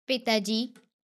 पिताजी,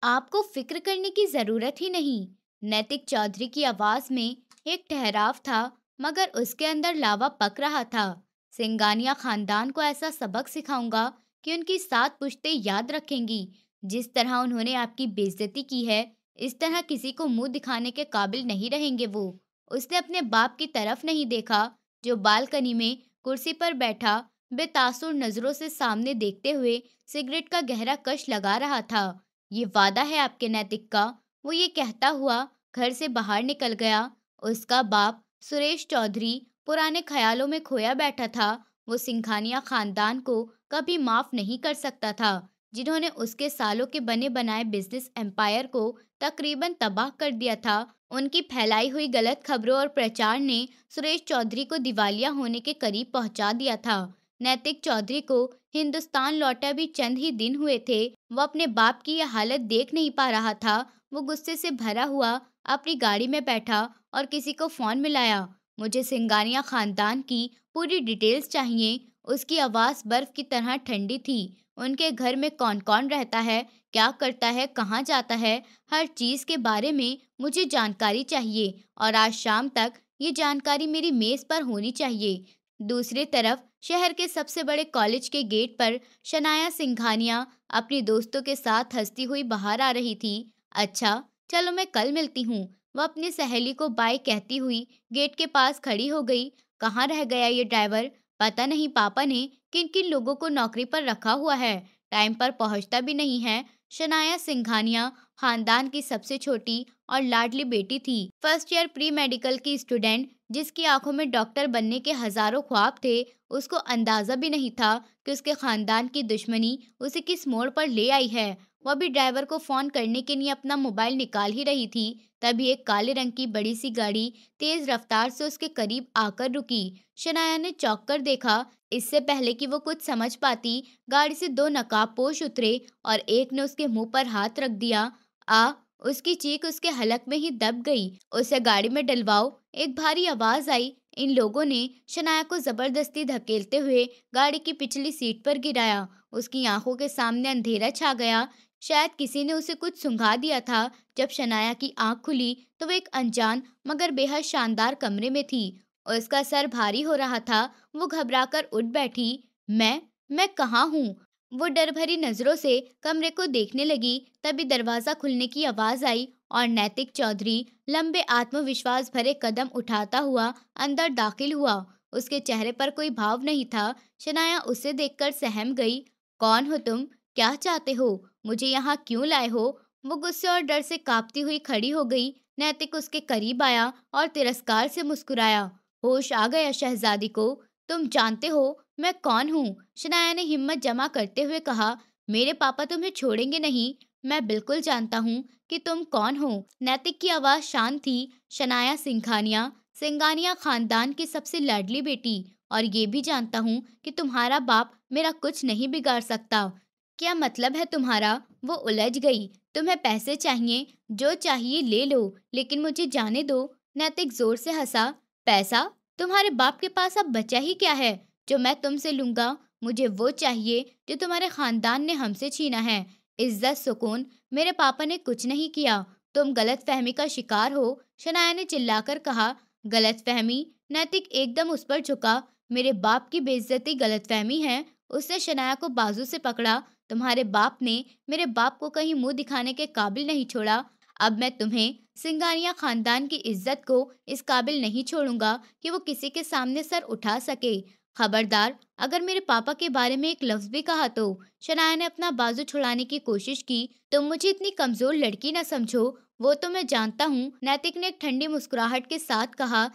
आपको फिक्र करने की जरूरत ही नहीं। नैतिक चौधरी की आवाज में एक ठहराव था, मगर उसके अंदर लावा पक रहा था। सिंगानिया खानदान को ऐसा सबक सिखाऊंगा कि उनकी 7 पुश्तें याद रखेंगी। जिस तरह उन्होंने आपकी बेइज्जती की है, इस तरह किसी को मुंह दिखाने के काबिल नहीं रहेंगे वो। उसने अपने बाप की तरफ नहीं देखा, जो बालकनी में कुर्सी पर बैठा बेतासुर नजरों से सामने देखते हुए सिगरेट का गहरा कश लगा रहा था। ये वादा है आपके नैतिक का, वो ये कहता हुआ घर से बाहर निकल गया। उसका बाप सुरेश चौधरी पुराने ख्यालों में खोया बैठा था। वो सिंघानिया खानदान को कभी माफ नहीं कर सकता था, जिन्होंने उसके सालों के बने बनाए बिजनेस एम्पायर को तकरीबन तबाह कर दिया था। उनकी फैलाई हुई गलत खबरों और प्रचार ने सुरेश चौधरी को दिवालिया होने के करीब पहुंचा दिया था। नैतिक चौधरी को हिंदुस्तान लौटा भी चंद ही दिन हुए थे। वो अपने बाप की यह हालत देख नहीं पा रहा था। वो गुस्से से भरा हुआ अपनी गाड़ी में बैठा और किसी को फोन मिलाया। मुझे सिंगानिया खानदान की पूरी डिटेल्स चाहिए। उसकी आवाज बर्फ की तरह ठंडी थी। उनके घर में कौन कौन रहता है, क्या करता है, कहाँ जाता है, हर चीज के बारे में मुझे जानकारी चाहिए, और आज शाम तक ये जानकारी मेरी मेज पर होनी चाहिए। दूसरी तरफ शहर के सबसे बड़े कॉलेज के गेट पर शनाया सिंघानिया अपनी दोस्तों के साथ हंसती हुई बाहर आ रही थी। अच्छा, चलो मैं कल मिलती हूँ। वह अपनी सहेली को बाय कहती हुई गेट के पास खड़ी हो गई। कहाँ रह गया ये ड्राइवर? पता नहीं पापा ने किन किन लोगों को नौकरी पर रखा हुआ है, टाइम पर पहुंचता भी नहीं है। शनाया सिंघानिया खानदान की सबसे छोटी और लाडली बेटी थी। फर्स्ट ईयर प्री मेडिकल की स्टूडेंट, जिसकी आंखों में डॉक्टर बनने के हजारों ख्वाब थे। उसको अंदाजा भी नहीं था कि उसके खानदान की दुश्मनी उसे किस मोड़ पर ले आई है। वह भी ड्राइवर को फोन करने के लिए अपना मोबाइल निकाल ही रही थी, तभी एक काले रंग की बड़ी सी गाड़ी तेज रफ्तार से उसके करीब आकर रुकी। शनाया ने चौंक कर देखा। इससे पहले कि वो कुछ समझ पाती, गाड़ी से 2 नकाबपोश उतरे और एक ने उसके मुंह पर हाथ रख दिया। आ उसकी चीख उसके हलक में ही दब गई। उसे गाड़ी में डलवाओ, एक भारी आवाज आई। इन लोगों ने शनाया को जबरदस्ती धकेलते हुए गाड़ी की पिछली सीट पर गिराया। उसकी आंखों के सामने अंधेरा छा गया। शायद किसी ने उसे कुछ सुंघा दिया था। जब शनाया की आंख खुली तो वो एक अनजान मगर बेहद शानदार कमरे में थी। उसका सर भारी हो रहा था। वो घबराकर उठ बैठी। मैं कहाँ हूँ? वो डर भरी नजरों से कमरे को देखने लगी। तभी दरवाजा खुलने की आवाज आई और नैतिक चौधरी लंबे आत्मविश्वास भरे कदम उठाता हुआ अंदर दाखिल हुआ। उसके चेहरे पर कोई भाव नहीं था। शनाया उसे देखकर सहम गई। कौन हो तुम? क्या चाहते हो? मुझे यहाँ क्यों लाए हो? वो गुस्से और डर से कांपती हुई खड़ी हो गई। नैतिक उसके करीब आया और तिरस्कार से मुस्कुराया। होश आ गया शहजादी को? तुम जानते हो मैं कौन हूँ? शनाया ने हिम्मत जमा करते हुए कहा। मेरे पापा तुम्हें छोड़ेंगे नहीं। मैं बिल्कुल जानता हूँ कि तुम कौन हो। नैतिक की आवाज शांत थी। शनाया सिंघानिया, सिंगानिया खानदान की सबसे लाडली बेटी, और ये भी जानता हूँ कि तुम्हारा बाप मेरा कुछ नहीं बिगाड़ सकता। क्या मतलब है तुम्हारा? वो उलझ गई। तुम्हें पैसे चाहिए, जो चाहिए ले लो, लेकिन मुझे जाने दो। नैतिक जोर से हंसा। पैसा? तुम्हारे बाप के पास अब बचा ही क्या है जो मैं तुमसे लूंगा? मुझे वो चाहिए जो तुम्हारे खानदान ने हमसे छीना है। इज्जत, सुकून। मेरे पापा ने कुछ नहीं किया। तुम गलत फहमी का शिकार हो। शनाया ने चिल्लाकर कहा। गलत फहमी? नैतिक एकदम उस पर झुका। मेरे बाप की बेइज्जती गलत फहमी है? उसने शनाया को बाजू से पकड़ा। तुम्हारे बाप ने मेरे बाप को कहीं मुंह दिखाने के काबिल नहीं छोड़ा। अब मैं तुम्हें, सिंगानिया खानदान की इज्जत को इस काबिल नहीं छोड़ूंगा कि वो किसी के सामने सर उठा सके। खबरदार, अगर मेरे पापा के बारे में एक लफ्ज भी कहा तो। शनाया ने अपना बाजू छुड़ाने की कोशिश की। तुम मुझे इतनी कमजोर लड़की न समझो। वो तो मैं जानता हूँ, नैतिक ने एक ठंडी मुस्कुराहट के साथ कहा।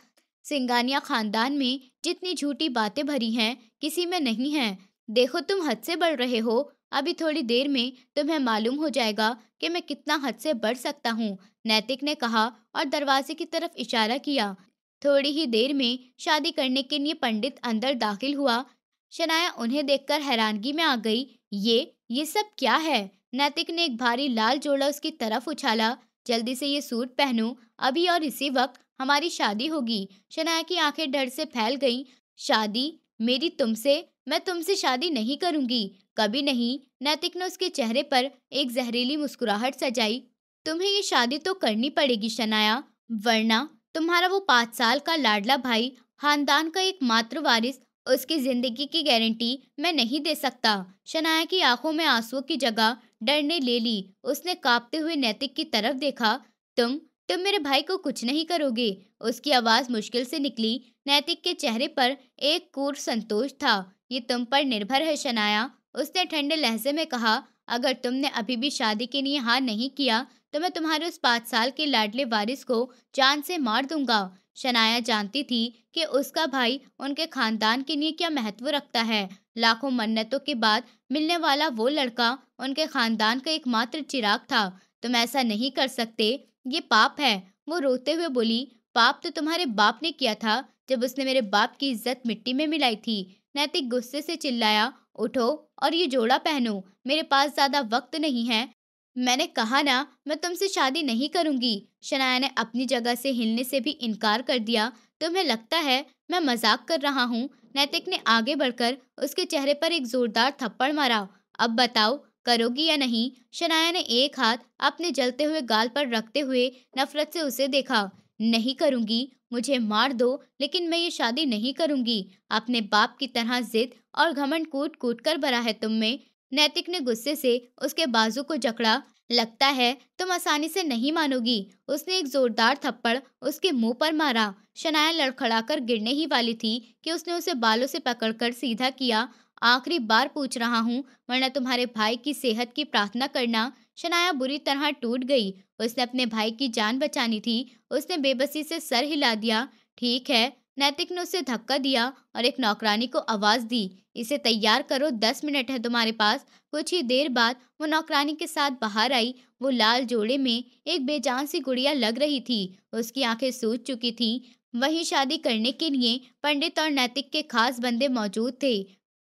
सिंगानिया खानदान में जितनी झूठी बातें भरी हैं, किसी में नहीं है। देखो, तुम हद से बढ़ रहे हो। अभी थोड़ी देर में तुम्हें मालूम हो जाएगा कि मैं कितना हद से बढ़ सकता हूँ, नैतिक ने कहा और दरवाजे की तरफ इशारा किया। थोड़ी ही देर में शादी करने के लिए पंडित अंदर दाखिल हुआ। शनाया उन्हें देखकर हैरानगी में आ गई। ये सब क्या है? नैतिक ने एक भारी लाल जोड़ा उसकी तरफ उछाला। जल्दी से ये सूट पहनो, अभी और इसी वक्त हमारी शादी होगी। शनाया की आंखें डर से फैल गईं। शादी? मेरी तुमसे? मैं तुमसे शादी नहीं करूंगी। कभी नहीं। नैतिक ने उसके चेहरे पर एक जहरीली मुस्कुराहट सजाई। तुम्हें ये शादी तो करनी पड़ेगी शनाया, वरना तुम्हारा वो 5 साल का लाडला भाई, खानदान का एकमात्र वारिस, उसकी जिंदगी की गारंटी मैं नहीं दे सकता। शनाया की आंखों में आंसुओं की जगह डर ने ले ली। उसने कांपते हुए नैतिक की तरफ देखा। तुम तुम मेरे भाई को कुछ नहीं करोगे? उसकी आवाज मुश्किल से निकली। नैतिक के चेहरे पर एक क्रूर संतोष था। ये तुम पर निर्भर है शनाया, उसने ठंडे लहजे में कहा। अगर तुमने अभी भी शादी के लिए हाँ नहीं किया तो मैं तुम्हारे उस 5 साल के लाडले वारिस को जान से मार दूंगा। शनाया जानती थी कि उसका भाई उनके खानदान के लिए क्या महत्व रखता है। लाखों मन्नतों के बाद मिलने वाला वो लड़का उनके खानदान का एकमात्र चिराग था। तुम ऐसा नहीं कर सकते, ये पाप है। वो रोते हुए बोली, पाप तो तुम्हारे बाप ने किया था जब उसने मेरे बाप की इज्जत मिट्टी में मिलाई थी। नैतिक गुस्से से चिल्लाया, उठो और ये जोड़ा पहनो, मेरे पास ज्यादा वक्त नहीं है। मैंने कहा ना, मैं तुमसे शादी नहीं करूंगी। शनाया ने अपनी जगह से हिलने से भी इनकार कर दिया। तुम्हें लगता है मैं मजाक कर रहा हूँ? नैतिक ने आगे बढ़कर उसके चेहरे पर एक जोरदार थप्पड़ मारा। अब बताओ, करोगी या नहीं? शनाया ने एक हाथ अपने जलते हुए गाल पर रखते हुए नफरत से उसे देखा। नहीं करूंगी, मुझे मार दो, लेकिन मैं ये शादी नहीं करूंगी। अपने बाप की तरह जिद और घमंड कूट कूट कर भरा है तुम में। नैतिक ने गुस्से से उसके बाजू को जकड़ा। लगता है तुम आसानी से नहीं मानोगी। उसने एक जोरदार थप्पड़ उसके मुंह पर मारा। शनाया लड़खड़ाकर गिरने ही वाली थी कि उसने उसे बालों से पकड़कर सीधा किया। आखिरी बार पूछ रहा हूँ, वरना तुम्हारे भाई की सेहत की प्रार्थना करना। शनाया बुरी तरह टूट गई। उसने अपने भाई की जान बचानी थी। उसने बेबसी से सर हिला दिया। ठीक है। नैतिक ने उसे धक्का दिया और एक नौकरानी को आवाज दी, इसे तैयार करो, 10 मिनट है तुम्हारे पास। कुछ ही देर बाद वो नौकरानी के साथ बाहर आई। वो लाल जोड़े में एक बेजान सी गुड़िया लग रही थी। उसकी आंखें सूज चुकी थीं। वहीं शादी करने के लिए पंडित और नैतिक के खास बंदे मौजूद थे।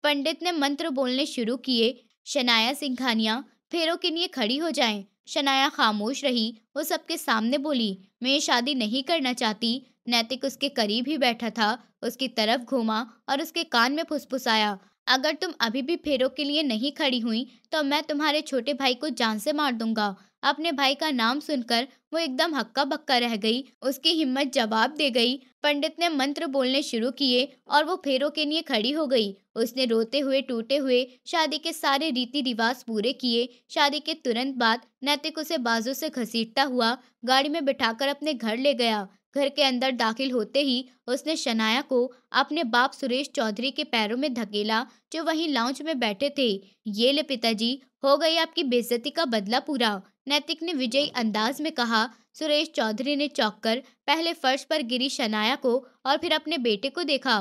पंडित ने मंत्र बोलने शुरू किए। शनाया सिंघानिया फेरों के लिए खड़ी हो जाएं। शनाया खामोश रही। वो सबके सामने बोली, मैं ये शादी नहीं करना चाहती। नैतिक उसके करीब ही बैठा था। उसकी तरफ घूमा और उसके कान में फुसफुसाया, अगर तुम अभी भी फेरों के लिए नहीं खड़ी हुई तो मैं तुम्हारे छोटे भाई को जान से मार दूंगा। अपने भाई का नाम सुनकर वो एकदम हक्का बक्का रह गई। उसकी हिम्मत जवाब दे गई। पंडित ने मंत्र बोलने शुरू किए और वो फेरों के लिए खड़ी हो गई। उसने रोते हुए टूटे हुए शादी के सारे रीति रिवाज पूरे किए। शादी के तुरंत बाद नैतिक उसे बाजू से घसीटता हुआ गाड़ी में बिठाकर अपने घर ले गया। घर के अंदर दाखिल होते ही उसने शनाया को अपने बाप सुरेश चौधरी के पैरों में धकेला, जो वहीं लाउंज में बैठे थे। ये ले पिताजी, हो गई आपकी बेइज्जती का बदला पूरा, नैतिक ने विजयी अंदाज में कहा। सुरेश चौधरी ने चौंककर पहले फर्श पर गिरी शनाया को और फिर अपने बेटे को देखा।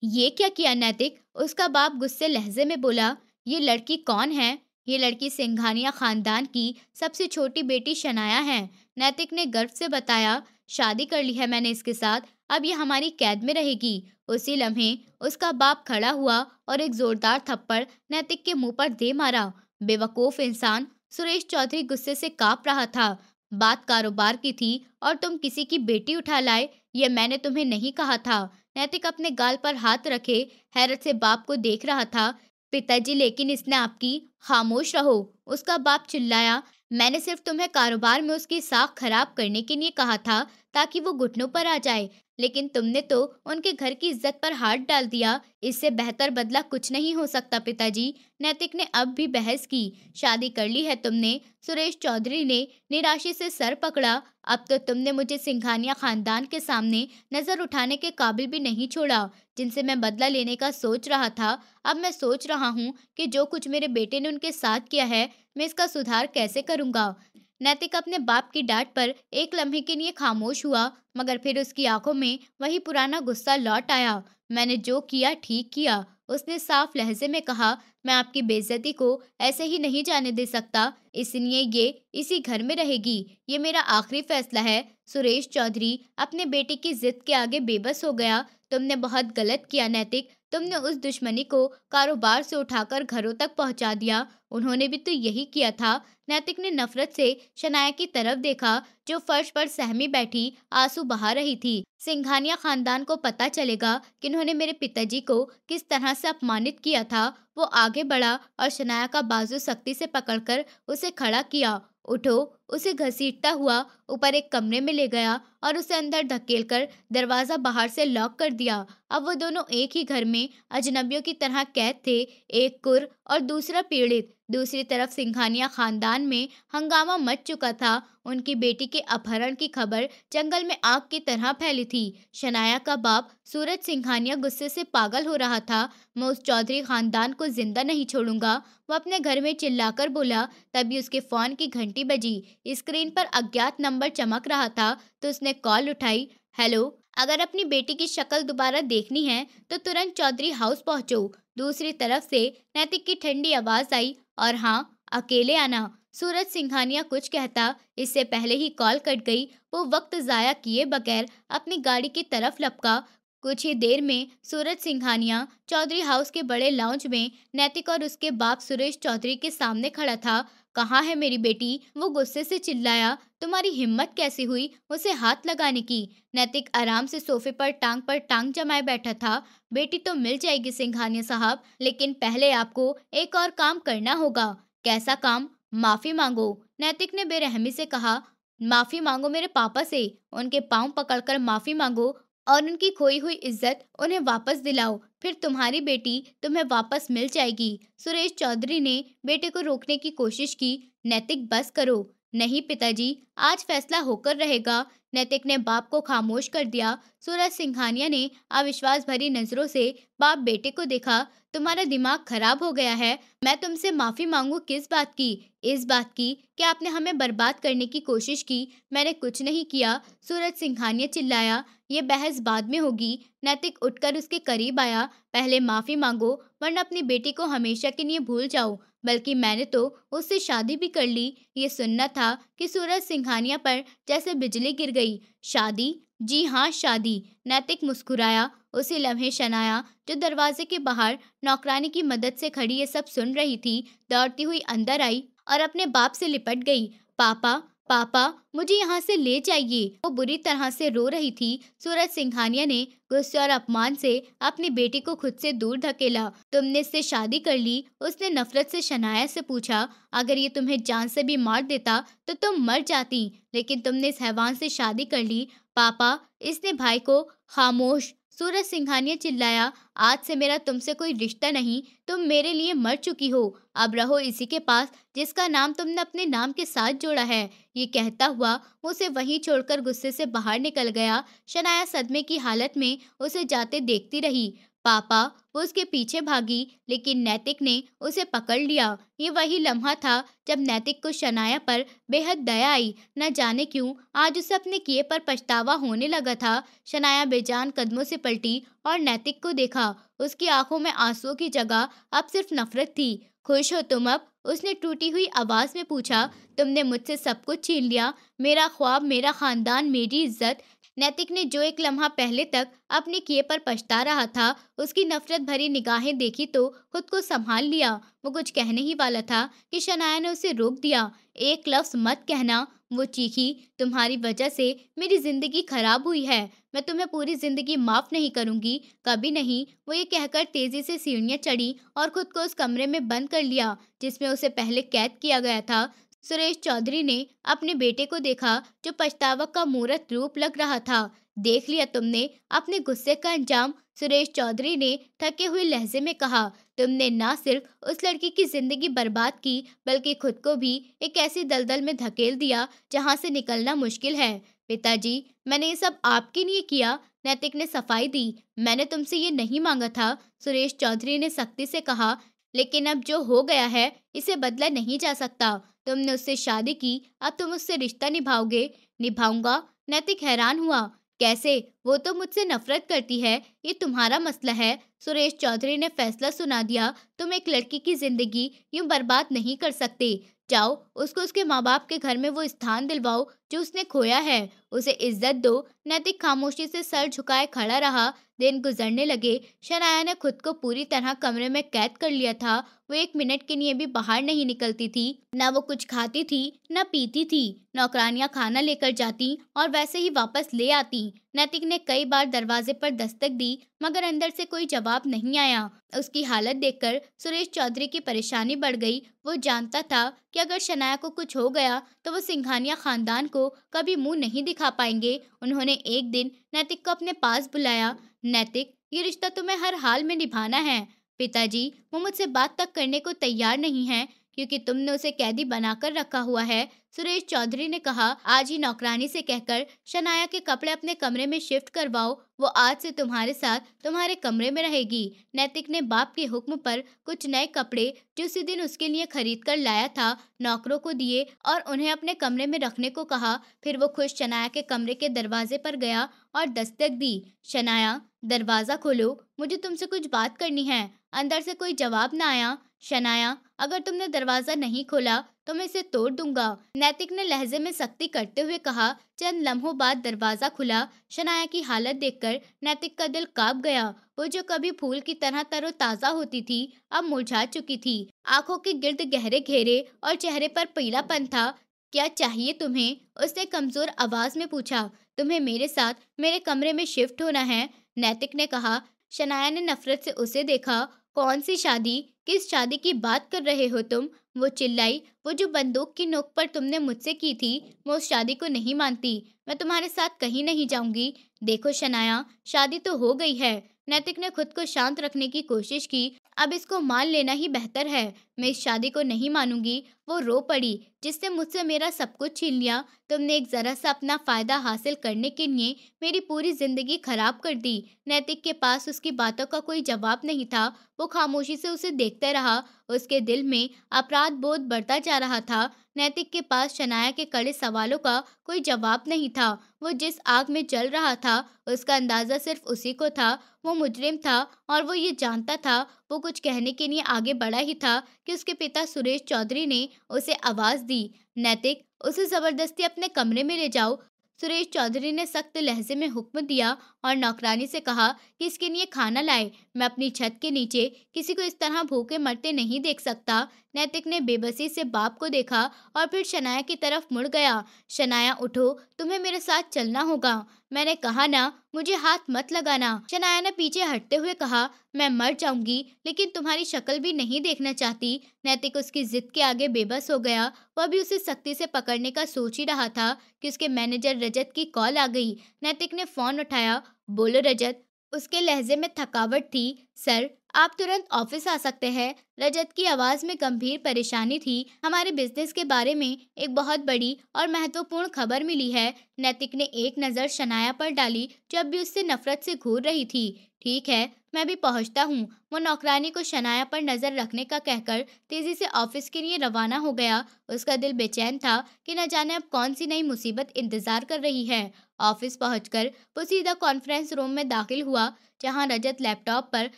ये क्या किया नैतिक? उसका बाप गुस्से लहजे में बोला। ये लड़की कौन है? ये लड़की सिंघानिया खानदान की सबसे छोटी बेटी शनाया है, नैतिक ने गर्व से बताया। शादी कर ली है मैंने इसके साथ, अब ये हमारी कैद में रहेगी। उसी लम्हे उसका बाप खड़ा हुआ और एक जोरदार थप्पड़ नैतिक के मुंह पर दे मारा। बेवकूफ इंसान, सुरेश चौधरी गुस्से से कांप रहा था। बात कारोबार की थी और तुम किसी की बेटी उठा लाए, ये मैंने तुम्हें नहीं कहा था। नैतिक अपने गाल पर हाथ रखे हैरत से बाप को देख रहा था। पिताजी, लेकिन इसने आपकी, खामोश रहो, उसका बाप चिल्लाया। मैंने सिर्फ तुम्हें कारोबार में उसकी साख खराब करने के लिए कहा था ताकि वो घुटनों पर आ जाए, लेकिन तुमने तो उनके घर की इज्जत पर हाथ डाल दिया। इससे बेहतर बदला कुछ नहीं हो सकता पिताजी, नैतिक ने अब भी बहस की। शादी कर ली है तुमने, सुरेश चौधरी ने निराशा से सर पकड़ा। अब तो तुमने मुझे सिंघानिया खानदान के सामने नजर उठाने के काबिल भी नहीं छोड़ा, जिनसे मैं बदला लेने का सोच रहा था। अब मैं सोच रहा हूँ कि जो कुछ मेरे बेटे ने उनके साथ किया है, मैं इसका सुधार कैसे करूंगा। नैतिक अपने बाप की डांट पर एक लम्हे के लिए खामोश हुआ, मगर फिर उसकी आंखों में वही पुराना गुस्सा लौट आया। मैंने जो किया ठीक किया, उसने साफ लहजे में कहा। मैं आपकी बेइज्जती को ऐसे ही नहीं जाने दे सकता, इसलिए ये इसी घर में रहेगी। ये मेरा आखिरी फैसला है। सुरेश चौधरी अपने बेटे की जिद के आगे बेबस हो गया। तुमने बहुत गलत किया नैतिक, तुमने उस दुश्मनी को कारोबार से उठाकर घरों तक पहुंचा दिया। उन्होंने भी तो यही किया था। नैतिक ने नफरत से शनाया की तरफ देखा, जो फर्श पर सहमी बैठी आंसू बहा रही थी। सिंघानिया खानदान को पता चलेगा कि उन्होंने मेरे पिताजी को किस तरह से अपमानित किया था। वो आगे बढ़ा और शनाया का बाजू सख्ती से पकड़कर उसे खड़ा किया। उठो, उसे घसीटता हुआ ऊपर एक कमरे में ले गया और उसे अंदर धकेलकर दरवाजा बाहर से लॉक कर दिया। अब वो दोनों एक ही घर में अजनबियों की तरह कैद थे, एक कुर और दूसरा पीड़ित। दूसरी तरफ सिंघानिया खानदान में हंगामा मच चुका था। उनकी बेटी के अपहरण की खबर जंगल में आग की तरह फैली थी। शनाया का बाप सूरज सिंघानिया गुस्से से पागल हो रहा था। मैं उस चौधरी खानदान को जिंदा नहीं छोड़ूंगा, वो अपने घर में चिल्लाकर बोला। तभी उसके फोन की घंटी बजी। स्क्रीन पर अज्ञात नंबर चमक रहा था तो उसने कॉल उठाई। हेलो, अगर अपनी बेटी की शक्ल दोबारा देखनी है तो तुरंत चौधरी हाउस पहुंचो। दूसरी तरफ से नैतिक की ठंडी आवाज आई, और हाँ, अकेले आना। सूरज सिंघानिया कुछ कहता, इससे पहले ही कॉल कट गई। वो वक्त जाया किए बगैर अपनी गाड़ी की तरफ लपका। कुछ ही देर में सूरज सिंघानिया चौधरी हाउस के बड़े लाउंज में नैतिक और उसके बाप सुरेश चौधरी के सामने खड़ा था। कहाँ है मेरी बेटी? वो गुस्से से चिल्लाया। तुम्हारी हिम्मत कैसे हुई उसे हाथ लगाने की? नैतिक आराम से सोफे पर टांग जमाए बैठा था। बेटी तो मिल जाएगी सिंघानिया साहब, लेकिन पहले आपको एक और काम करना होगा। कैसा काम? माफी मांगो, नैतिक ने बेरहमी से कहा। माफी मांगो मेरे पापा से, उनके पांव पकड़कर माफी मांगो और उनकी खोई हुई इज्जत उन्हें वापस दिलाओ, फिर तुम्हारी बेटी तुम्हें वापस मिल जाएगी। सुरेश चौधरी ने बेटे को रोकने की कोशिश की। नैतिक, बस करो। नहीं पिताजी, आज फैसला होकर रहेगा। नैतिक ने बाप को खामोश कर दिया। सूरज सिंघानिया ने अविश्वास भरी नजरों से बाप बेटे को देखा। तुम्हारा दिमाग खराब हो गया है। मैं तुमसे माफी मांगू किस बात की? इस बात की कि आपने हमें बर्बाद करने की कोशिश की। मैंने कुछ नहीं किया, सूरज सिंघानिया चिल्लाया। ये बहस बाद में होगी। नैतिक उठकर उसके करीब आया। पहले माफी मांगो, वरना अपनी बेटी को हमेशा के लिए भूल जाओ। बल्कि मैंने तो उससे शादी भी कर ली। ये सुनना था कि सूरज सिंघानिया पर जैसे बिजली गिर गई। शादी? जी हाँ, शादी। नैतिक मुस्कुराया। उसी लम्हे शनाया, जो दरवाजे के बाहर नौकरानी की मदद से खड़ी ये सब सुन रही थी, दौड़ती हुई अंदर आई और अपने बाप से लिपट गई। पापा, पापा, मुझे यहाँ से ले जाइए। वो बुरी तरह से रो रही थी। सूरज सिंघानिया ने गुस्से और अपमान से अपनी बेटी को खुद से दूर धकेला। तुमने इससे शादी कर ली? उसने नफरत से शनाया से पूछा। अगर ये तुम्हें जान से भी मार देता तो तुम मर जाती, लेकिन तुमने इस हैवान से शादी कर ली। पापा, इसने भाई को। खामोश, सूरज सिंघानिया चिल्लाया। आज से मेरा तुमसे कोई रिश्ता नहीं। तुम मेरे लिए मर चुकी हो। अब रहो इसी के पास जिसका नाम तुमने अपने नाम के साथ जोड़ा है। ये कहता हुआ वो उसे वहीं छोड़कर गुस्से से बाहर निकल गया। शनाया सदमे की हालत में उसे जाते देखती रही। पापा, वो उसके पीछे भागी, लेकिन नैतिक ने उसे पकड़ लिया। ये वही लम्हा था जब नैतिक को शनाया पर बेहद दया आई। न जाने क्यों आज उसे अपने किए पर पछतावा होने लगा था। शनाया बेजान कदमों से पलटी और नैतिक को देखा। उसकी आंखों में आंसुओं की जगह अब सिर्फ नफरत थी। खुश हो तुम अब? उसने टूटी हुई आवाज में पूछा। तुमने मुझसे सब कुछ छीन लिया, मेरा ख्वाब, मेरा खानदान, मेरी इज्जत। नैतिक ने जो एक लम्हा पहले तक अपने किए पर पछता रहा था, उसकी नफरत भरी निगाहें देखी तो खुद को संभाल लिया। वो कुछ कहने ही वाला था कि शनाया ने उसे रोक दिया। एक लफ्ज मत कहना, वो चीखी। तुम्हारी वजह से मेरी जिंदगी खराब हुई है। मैं तुम्हें पूरी जिंदगी माफ नहीं करूंगी, कभी नहीं। वो ये कहकर तेजी से सीढ़ियां चढ़ी और खुद को उस कमरे में बंद कर लिया जिसमें उसे पहले कैद किया गया था। सुरेश चौधरी ने अपने बेटे को देखा, जो पछतावा का मूर्त रूप लग रहा था। देख लिया तुमने अपने गुस्से का अंजाम, सुरेश चौधरी ने थके हुए लहजे में कहा। तुमने ना सिर्फ उस लड़की की जिंदगी बर्बाद की, बल्कि खुद को भी एक ऐसी दलदल में धकेल दिया जहां से निकलना मुश्किल है। पिताजी, मैंने ये सब आपके लिए किया, नैतिक ने सफाई दी। मैंने तुमसे ये नहीं मांगा था, सुरेश चौधरी ने सख्ती से कहा। लेकिन अब जो हो गया है इसे बदला नहीं जा सकता। तुमने उससे शादी की, अब तुम उससे रिश्ता निभाओगे? निभाऊंगा? नैतिक हैरान हुआ। कैसे? वो तो मुझसे नफरत करती है, ये तुम्हारा मसला है। सुरेश चौधरी ने फैसला सुना दिया। तुम एक लड़की की जिंदगी यूं बर्बाद नहीं कर सकते। जाओ, उसको उसके माँ बाप के घर में वो स्थान दिलवाओ जो उसने खोया है। उसे इज्जत दो। नैतिक खामोशी से सर झुकाए खड़ा रहा। दिन गुजरने लगे। शनाया ने खुद को पूरी तरह कमरे में कैद कर लिया था। वो 1 मिनट के लिए भी बाहर नहीं निकलती थी। ना वो कुछ खाती थी, ना पीती थी। नौकरानियां खाना लेकर जाती और वैसे ही वापस ले आती। नैतिक ने कई बार दरवाजे पर दस्तक दी, मगर अंदर से कोई जवाब नहीं आया। उसकी हालत देखकर सुरेश चौधरी की परेशानी बढ़ गई। वो जानता था कि अगर शनाया को कुछ हो गया तो वो सिंघानिया खानदान को कभी मुंह नहीं दिखा पाएंगे। उन्होंने एक दिन नैतिक को अपने पास बुलाया। नैतिक, ये रिश्ता तुम्हें हर हाल में निभाना है। पिताजी, वो मुझसे बात तक करने को तैयार नहीं है क्योंकि तुमने उसे कैदी बनाकर रखा हुआ है। सुरेश चौधरी ने कहा, आज ही नौकरानी से कहकर शनाया के कपड़े अपने कमरे में शिफ्ट करवाओ। वो आज से तुम्हारे साथ तुम्हारे कमरे में रहेगी। नैतिक ने बाप के हुक्म पर कुछ नए कपड़े जो उसी दिन उसके लिए खरीद कर लाया था नौकरों को दिए और उन्हें अपने कमरे में रखने को कहा। फिर वो खुश शनाया के कमरे के दरवाजे पर गया और दस्तक दी। शनाया, दरवाजा खोलो, मुझे तुमसे कुछ बात करनी है। अंदर से कोई जवाब न आया। शनाया, अगर तुमने दरवाजा नहीं खोला तो मैं इसे तोड़ दूंगा। नैतिक ने लहजे में सख्ती करते हुए कहा। चंद लम्हों बाद दरवाजा खुला। शनाया की हालत देखकर नैतिक का दिल कांप गया। वो जो कभी फूल की तरह तरोताजा होती थी, अब मुरझा चुकी थी। आंखों के गिर्द गहरे घेरे और चेहरे पर पीलापन था। क्या चाहिए तुम्हें? उसने कमजोर आवाज में पूछा। तुम्हें मेरे साथ मेरे कमरे में शिफ्ट होना है, नैतिक ने कहा। शनाया ने नफरत से उसे देखा। कौन सी शादी? किस शादी की बात कर रहे हो तुम? वो चिल्लाई। वो जो बंदूक की नोक पर तुमने मुझसे की थी, मैं उस शादी को नहीं मानती। मैं तुम्हारे साथ कहीं नहीं जाऊंगी। देखो शनाया, शादी तो हो गई है। नैतिक ने खुद को शांत रखने की कोशिश की। अब इसको मान लेना ही बेहतर है। मैं इस शादी को नहीं मानूंगी। वो रो पड़ी। जिसने मुझसे मेरा सब कुछ छीन लिया। तुमने एक जरा सा अपना फायदा हासिल करने के लिए मेरी पूरी जिंदगी खराब कर दी। नैतिक के पास उसकी बातों का कोई जवाब नहीं था। वो खामोशी से उसे देखते रहा। उसके दिल में अपराध बोध बढ़ता जा रहा था। नैतिक के पास शनाया के कड़े सवालों का कोई जवाब नहीं था। वो जिस आग में जल रहा था, उसका अंदाजा सिर्फ उसी को था। वो मुजरिम था और वो ये जानता था। वो कुछ कहने के लिए आगे बढ़ा ही था कि उसके पिता सुरेश चौधरी ने उसे आवाज दी। नैतिक, उसे जबरदस्ती अपने कमरे में ले जाओ। सुरेश चौधरी ने सख्त लहजे में हुक्म दिया और नौकरानी से कहा कि इसके लिए खाना लाए। मैं अपनी छत के नीचे किसी को इस तरह भूखे मरते नहीं देख सकता। नैतिक ने बेबसी से बाप को देखा और फिर शनाया की तरफ मुड़ गया। शनाया, उठो, तुम्हें मेरे साथ चलना होगा। मैंने कहा ना, मुझे हाथ मत लगाना। शनाया ने पीछे हटते हुए कहा, मैं मर जाऊंगी लेकिन तुम्हारी शक्ल भी नहीं देखना चाहती। नैतिक उसकी जिद के आगे बेबस हो गया। वह भी उसे सख्ती से पकड़ने का सोच ही रहा था कि उसके मैनेजर रजत की कॉल आ गई। नैतिक ने फोन उठाया। बोलो रजत। उसके लहजे में थकावट थी। सर, आप तुरंत ऑफिस आ सकते हैं। रजत की आवाज में गंभीर परेशानी थी। हमारे बिजनेस के बारे में एक बहुत बड़ी और महत्वपूर्ण खबर मिली है। नैतिक ने एक नजर शनाया पर डाली जो अब भी उससे नफरत से घूर रही थी। ठीक है, मैं भी पहुंचता हूँ। वो नौकरानी को शनाया पर नजर रखने का कहकर तेजी से ऑफिस के लिए रवाना हो गया। उसका दिल बेचैन था कि न जाने अब कौन सी नई मुसीबत इंतजार कर रही है। ऑफिस पहुंचकर वो सीधा कॉन्फ्रेंस रूम में दाखिल हुआ, जहां रजत लैपटॉप पर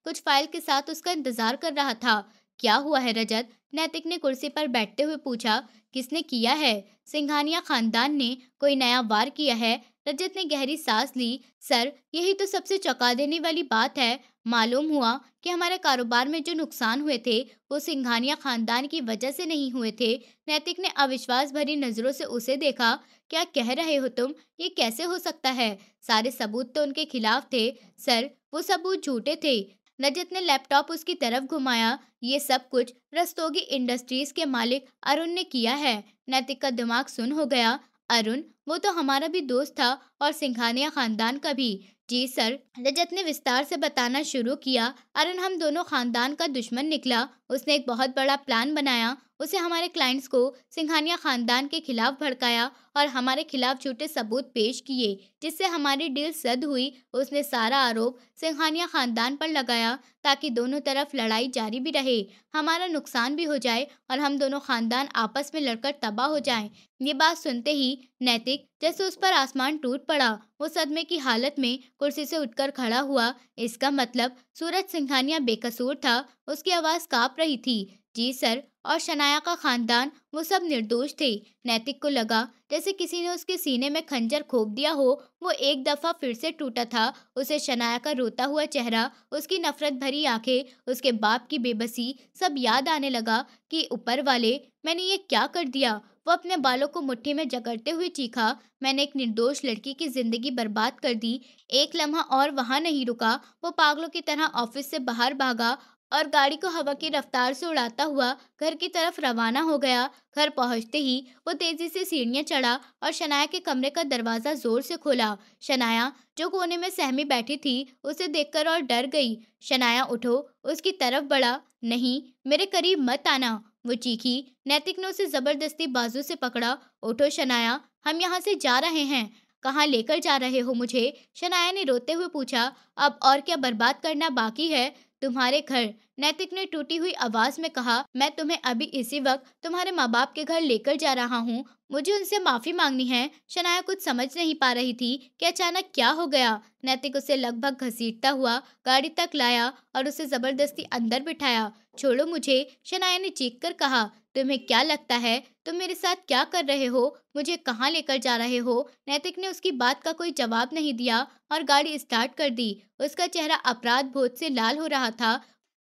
कुछ फाइल के साथ उसका इंतजार कर रहा था। क्या हुआ है रजत? नैतिक ने कुर्सी पर बैठते हुए पूछा। किसने किया है? सिंघानिया खानदान ने कोई नया वार किया है। रजत ने गहरी सांस ली। सर, यही तो सबसे चौंका देने वाली बात है। मालूम हुआ कि हमारे कारोबार में जो नुकसान हुए थे वो सिंघानिया खानदान की वजह से नहीं हुए थे। नैतिक ने अविश्वास भरी नजरों से उसे देखा। क्या कह रहे हो तुम? ये कैसे हो सकता है? सारे सबूत तो उनके खिलाफ थे। सर, वो सबूत झूठे थे। रजत ने लैपटॉप उसकी तरफ घुमाया। ये सब कुछ रस्तोगी इंडस्ट्रीज के मालिक अरुण ने किया है। नैतिक का दिमाग सुन हो गया। अरुण? वो तो हमारा भी दोस्त था और सिंघानिया खानदान का भी। जी सर, रजत ने विस्तार से बताना शुरू किया। अरुण हम दोनों खानदान का दुश्मन निकला। उसने एक बहुत बड़ा प्लान बनाया। उसे हमारे क्लाइंट्स को सिंघानिया खानदान के खिलाफ भड़काया और हमारे खिलाफ झूठे सबूत पेश किए, जिससे हमारी डील रद्द हुई। उसने सारा आरोप सिंघानिया खानदान पर लगाया ताकि दोनों तरफ लड़ाई जारी भी रहे, हमारा नुकसान भी हो जाए और हम दोनों खानदान आपस में लड़कर तबाह हो जाएं। ये बात सुनते ही नैतिक जैसे उस पर आसमान टूट पड़ा। वो सदमे की हालत में कुर्सी से उठकर खड़ा हुआ। इसका मतलब सूरज सिंघानिया बेकसूर था? उसकी आवाज कांप रही थी। जी सर, और शनाया का खानदान, वो सब निर्दोष थे। नैतिक को लगा जैसे किसी ने उसके सीने में खंजर घोंप दिया हो। वो एक दफा फिर से टूटा था। उसे शनाया का रोता हुआ चेहरा, उसकी नफरत भरी आंखें, उसके बाप की बेबसी सब याद आने लगा कि ऊपर वाले, मैंने ये क्या कर दिया। वो अपने बालों को मुट्ठी में जकड़ते हुए चीखा, मैंने एक निर्दोष लड़की की जिंदगी बर्बाद कर दी। एक लम्हा और वहां नहीं रुका। वो पागलों की तरह ऑफिस से बाहर भागा और गाड़ी को हवा की रफ्तार से उड़ाता हुआ घर की तरफ रवाना हो गया। घर पहुंचते ही वो तेजी से सीढ़ियां चढ़ा और शनाया के कमरे का दरवाजा जोर से खोला। शनाया, जो कोने में सहमी बैठी थी, उसे देखकर और डर गई। शनाया उठो, उसकी तरफ बढ़ा। नहीं, मेरे करीब मत आना, वो चीखी। नैतिक ने उसे जबरदस्ती बाजू से पकड़ा। उठो शनाया, हम यहाँ से जा रहे हैं। कहाँ लेकर जा रहे हो मुझे? शनाया ने रोते हुए पूछा। अब और क्या बर्बाद करना बाकी है? तुम्हारे घर, नैतिक ने टूटी हुई आवाज में कहा। मैं तुम्हें अभी इसी वक्त तुम्हारे माँ बाप के घर लेकर जा रहा हूँ। मुझे उनसे माफी मांगनी है। शनाया कुछ समझ नहीं पा रही थी कि अचानक क्या हो गया। नैतिक उसे लगभग घसीटता हुआ गाड़ी तक लाया और उसे जबरदस्ती अंदर बिठाया। छोड़ो मुझे, शनाया ने चीख कर कहा। तुम्हें क्या लगता है तुम मेरे साथ क्या कर रहे हो? मुझे कहाँ लेकर जा रहे हो? नैतिक ने उसकी बात का कोई जवाब नहीं दिया और गाड़ी स्टार्ट कर दी। उसका चेहरा अपराध बोध से लाल हो रहा था।